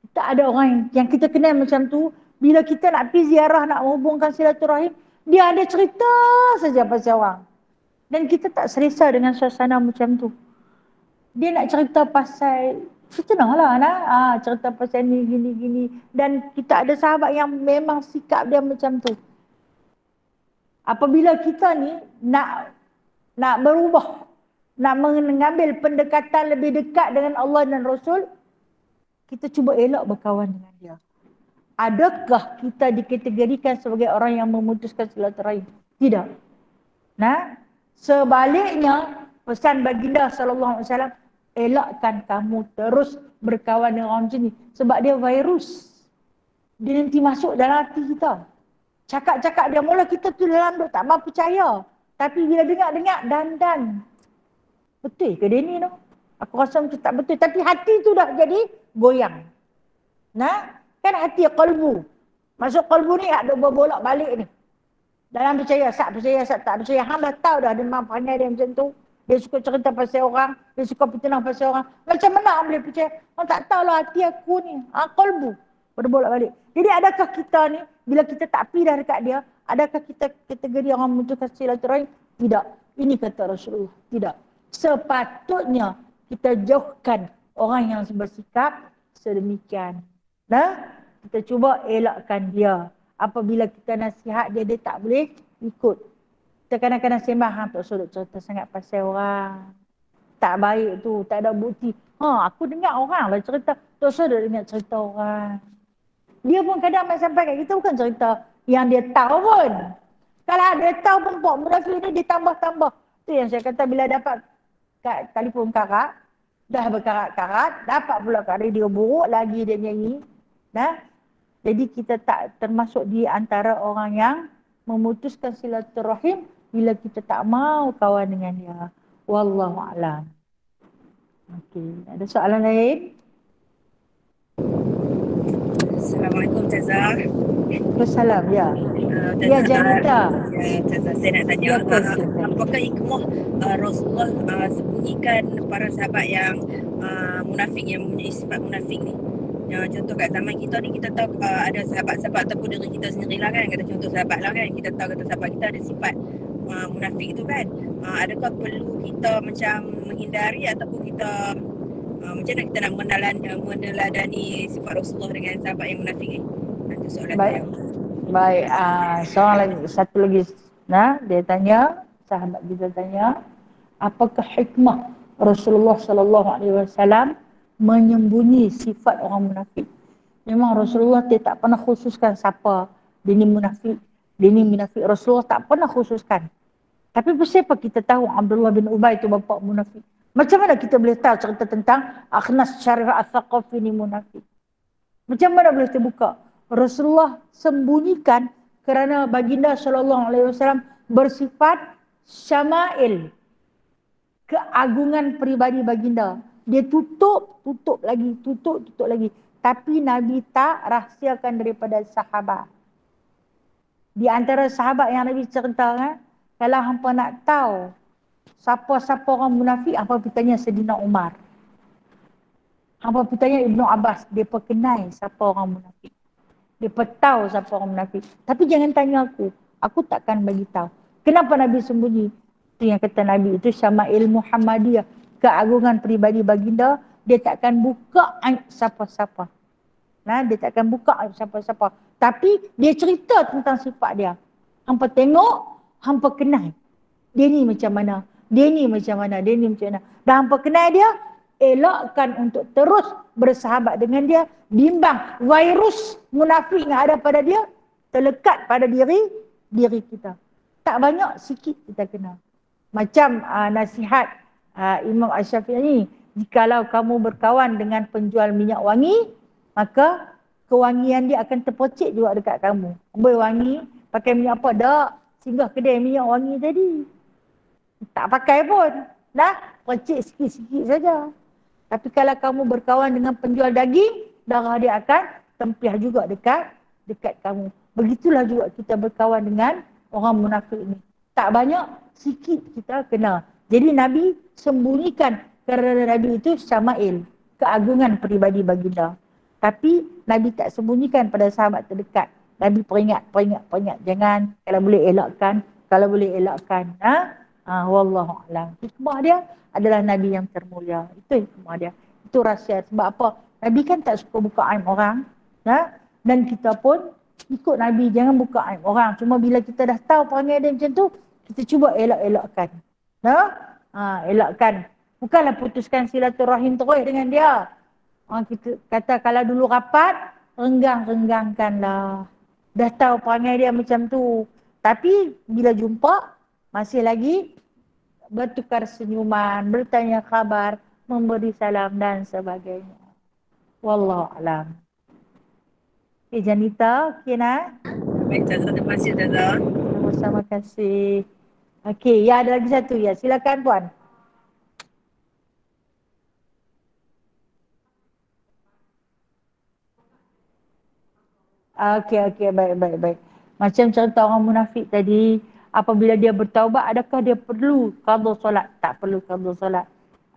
Kita ada orang yang kita kenal macam tu, bila kita nak pergi ziarah, nak menghubungkan silaturahim, dia ada cerita saja pasal orang. Dan kita tak selesa dengan suasana macam tu. Dia nak cerita pasal fitnah lah, cerita pasal ni, gini. Dan kita ada sahabat yang memang sikap dia macam tu. Apabila kita ni nak berubah, nak mengambil pendekatan lebih dekat dengan Allah dan Rasul, kita cuba elak berkawan dengan dia. Adakah kita dikategorikan sebagai orang yang memutuskan silaturahim? Tidak. Sebaliknya, pesan baginda SAW, elakkan kamu terus berkawan dengan orang macam ni. Sebab dia virus. Dia nanti masuk dalam hati kita. Cakap-cakap dia, mula kita tu dalam duk tak mau percaya. Tapi bila dengar-dengar, dandan. Betul ke dia ni tu? Aku rasa macam tak betul. Tapi hati tu dah jadi goyang. Kan hati qalbu. Masuk qalbu ni ada berbolak balik ni. Dalam percaya, tak percaya. Hang dah tahu dah dia memang pandai dia macam tu. Dia suka cerita pasal orang. Dia suka fitnah pasal orang. Macam mana hang boleh percaya? Hang tak tahulah hati aku ni. Qalbu. Berbolak balik. Jadi adakah kita ni, bila kita tak pergi dah dekat dia, adakah kita kategori orang memutuskan silaturahim? Tidak. Ini kata Rasulullah. Tidak. Sepatutnya kita jauhkan orang yang bersikap sedemikian. Kita cuba elakkan dia. Apabila kita nasihat dia tak boleh ikut. Kita kadang-kadang sembah, tak usah cerita sangat pasal orang. Tak baik tu, tak ada bukti. Aku dengar orang lah cerita. Tak usah dengar cerita orang. Dia pun kadang sampai kat kita bukan cerita yang dia tahu pun. Kalau dia tahu pun Pak Munafik ni dia tambah-tambah. Tu yang saya kata bila dapat kat telefon karat, dah berkarat-karat, dapat pula kat radio buruk lagi dia nyanyi. Jadi kita tak termasuk di antara orang yang memutuskan silaturahim bila kita tak mau kawan dengan dia. Wallahu a'lam. Okey, ada soalan lain? Assalamualaikum Ustazah. Waalaikumsalam, ya. Ya Janita. Ya Ustazah, saya nak tanya, apakah hikmah Rasulullah sembunyikan para sahabat yang munafik, yang mempunyai sifat munafik ni? Contoh kat zaman kita ni, kita tahu ada sahabat-sahabat ataupun diri kita sendirilah kan, kata contoh sahabat lah kan, kita tahu kata sahabat kita ada sifat munafik tu kan. Adakah perlu kita macam menghindari ataupun kita macam mana kita nak meneladani sifat Rasulullah dengan sahabat yang munafik ni? Itu soalan saya. Baik, satu lagi. Dia tanya, sahabat kita tanya, apakah hikmah Rasulullah SAW menyembunyi sifat orang munafik? Memang Rasulullah dia tak pernah khususkan siapa dia ni munafik, dia ni munafik. Rasulullah tak pernah khususkan. Tapi siapa kita tahu Abdullah bin Ubay tu bapa munafik? Macam mana kita boleh tahu cerita tentang Akhnas Syarif Al-Thaqafi ni munafik? Macam mana boleh terbuka? Rasulullah sembunyikan kerana baginda SAW bersifat syama'il, keagungan peribadi baginda. Dia tutup lagi. Tapi Nabi tak rahsiakan daripada sahabat. Di antara sahabat yang Nabi cerita, kalau hampa nak tahu siapa-siapa orang munafik, hampa pergi tanya Saidina Umar. Hampa pergi tanya Ibnu Abbas, dia kenal siapa orang munafik. Dia tahu siapa orang munafik. Tapi jangan tanya aku takkan bagi tahu. Kenapa Nabi sembunyi? Itu yang kata Nabi, itu Syama'il Muhammadiyah, keagungan peribadi baginda. Dia takkan buka aib siapa-siapa. Dia takkan buka aib siapa-siapa. Tapi dia cerita tentang sifat dia. Hampa tengok, hampa kenal. Dia ni macam mana? Dia ni macam mana? Dan hampa kenal dia, elakkan untuk terus bersahabat dengan dia. Bimbang virus munafik yang ada pada dia terlekat pada diri kita. Tak banyak, sikit kita kenal. Macam nasihat Imam Asy-Syafi'i, jikalau kamu berkawan dengan penjual minyak wangi, maka kewangian dia akan terpocik juga dekat kamu. Ambil wangi, pakai minyak apa? Tak. Singgah kedai minyak wangi tadi. Tak pakai pun. Dah, pocik sikit-sikit saja. Tapi kalau kamu berkawan dengan penjual daging, darah dia akan tempiah juga dekat kamu. Begitulah juga kita berkawan dengan orang munafik ini. Tak banyak, sikit kita kenal. Jadi Nabi sembunyikan kerana Nabi itu syama'il, keagungan peribadi baginda. Tapi Nabi tak sembunyikan pada sahabat terdekat. Nabi peringat. Jangan, kalau boleh elakkan. Wallahu a'lam. Hikmah dia adalah Nabi yang termulia. Itu hikmah dia. Itu rahsia. Sebab apa? Nabi kan tak suka buka aib orang. Dan kita pun ikut Nabi. Jangan buka aib orang. Cuma bila kita dah tahu perangai dia macam tu, kita cuba elakkan. Elakkan. Bukanlah putuskan silaturahim terus dengan dia. Kita kata kalau dulu rapat, renggangkanlah. Dah tahu perangai dia macam tu. Tapi bila jumpa, masih lagi bertukar senyuman, bertanya khabar, memberi salam dan sebagainya. Wallahu a'lam. Okay, Janita, okey nak? Baik, Ustazah. Terima kasih, Ustazah. Sama-sama kasih. Okey, ya ada lagi satu ya. Silakan puan. Okey, baik. Macam contoh orang munafik tadi, apabila dia bertaubat, adakah dia perlu qada solat? Tak perlu qada solat.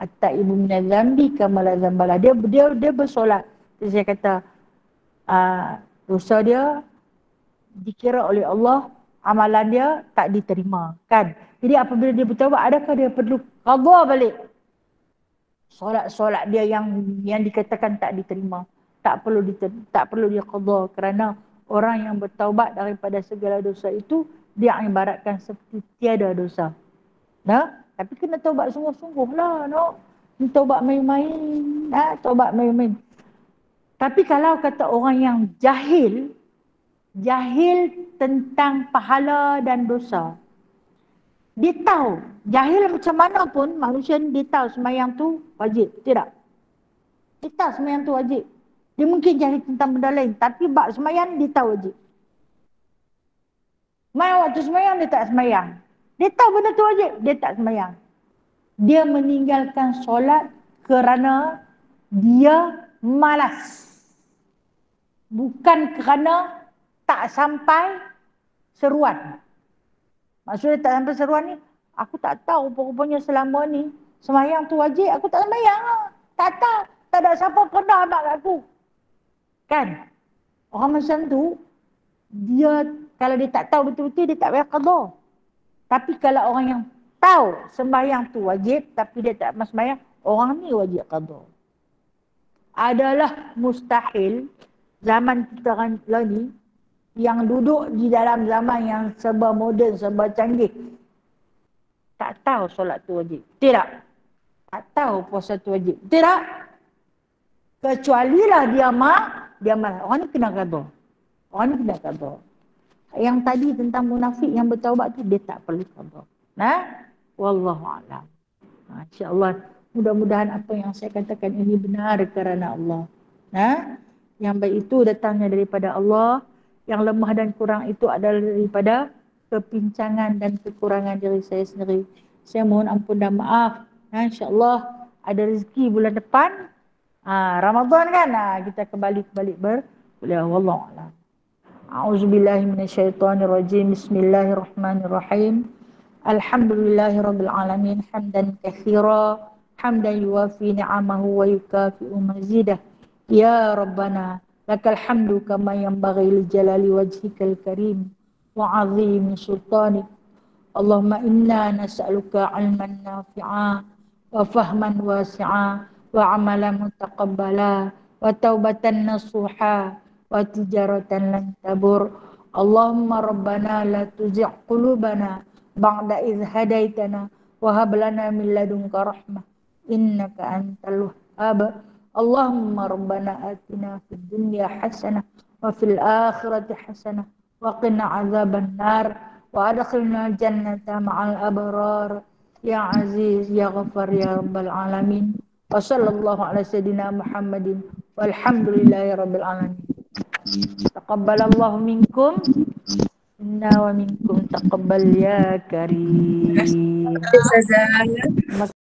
At-taibu minaz zambi kama la zambala. Dia bersolat. Jadi saya kata dosa dia dikira oleh Allah, amalan dia tak diterima, kan? Jadi apabila dia bertaubat, adakah dia perlu qada balik solat dia yang dikatakan tak diterima? Tak perlu dia qada, kerana orang yang bertaubat daripada segala dosa itu dia ibaratkan seperti tiada dosa. Tapi kena taubat sungguh-sungguh lah, taubat main-main, taubat main-main. Tapi kalau kata orang yang jahil tentang pahala dan dosa, dia tahu, jahil macam mana pun manusia ni, dia tahu sembahyang tu wajib, tidak? Dia tahu sembahyang tu wajib. Dia mungkin jahil tentang benda lain, tapi bab sembahyang dia tahu wajib. Waktu sembahyang dia tak sembahyang. Dia tahu benda tu wajib, dia tak sembahyang. Dia meninggalkan solat kerana dia malas. Bukan kerana tak sampai seruan. Maksudnya tak sampai seruan ni, aku tak tahu rupanya selama ni sembahyang tu wajib, aku tak sembahyang lah. Tak tahu, tak ada siapa pernah abad kat aku. Kan? Orang macam tu, dia kalau dia tak tahu betul-betul, dia tak payah qada. Tapi kalau orang yang tahu sembahyang tu wajib, tapi dia tak pernah sembahyang, orang ni wajib qada. Adalah mustahil zaman kita lah ni, yang duduk di dalam zaman yang serba moden, serba canggih, tak tahu solat tu wajib. Tidak. Tak tahu puasa tu wajib. Tidak. Kecualilah dia malas. Orang ni kena qada. Yang tadi tentang munafik yang bertaubat tu, dia tak perlu qada. Wallahu a'lam. InsyaAllah, mudah-mudahan apa yang saya katakan ini benar kerana Allah. Yang baik itu datangnya daripada Allah. Yang lemah dan kurang itu adalah daripada kepincangan dan kekurangan diri saya sendiri. Saya mohon ampun dan maaf. InsyaAllah ada rezeki bulan depan. Ramadan kan, kita kembali berkuliah. Wallahu a'lam. A'udzubillahi minasyaitonirrajim. Bismillahirrahmanirrahim. Alhamdulillahirabbil alamin, hamdan katsira, hamdan yuwafi ni'amahu wa yukafi'u mazidah. Ya Rabbana, lakal hamdu kama yanbaghi li jalali wajhikal karim wa 'azimi sultanik. Allahumma inna nas'aluka 'ilman nafi'a wa fahman wasi'a wa 'amalan mutaqabbala wa taubatan nasuha wa tijaratan lan tabur. Allahumma rabbana la tuzigh qulubana ba'da idh hadaitana wa hab lana min ladunka rahmah innaka antal wahhab. Allahumma rabbana atina fid dunya hasanah wa fil akhirati hasanah wa qina azaban nar wa adkhilna jannata ma'al abrar. Ya Aziz, Ya Ghaffar, Ya Rabbal Alamin. Wa sallallahu ala sayyidina Muhammadin walhamdulillahi Rabbil Alamin. Taqabbalallahu minkum inna wa minkum taqabbal ya karim. Ustazah.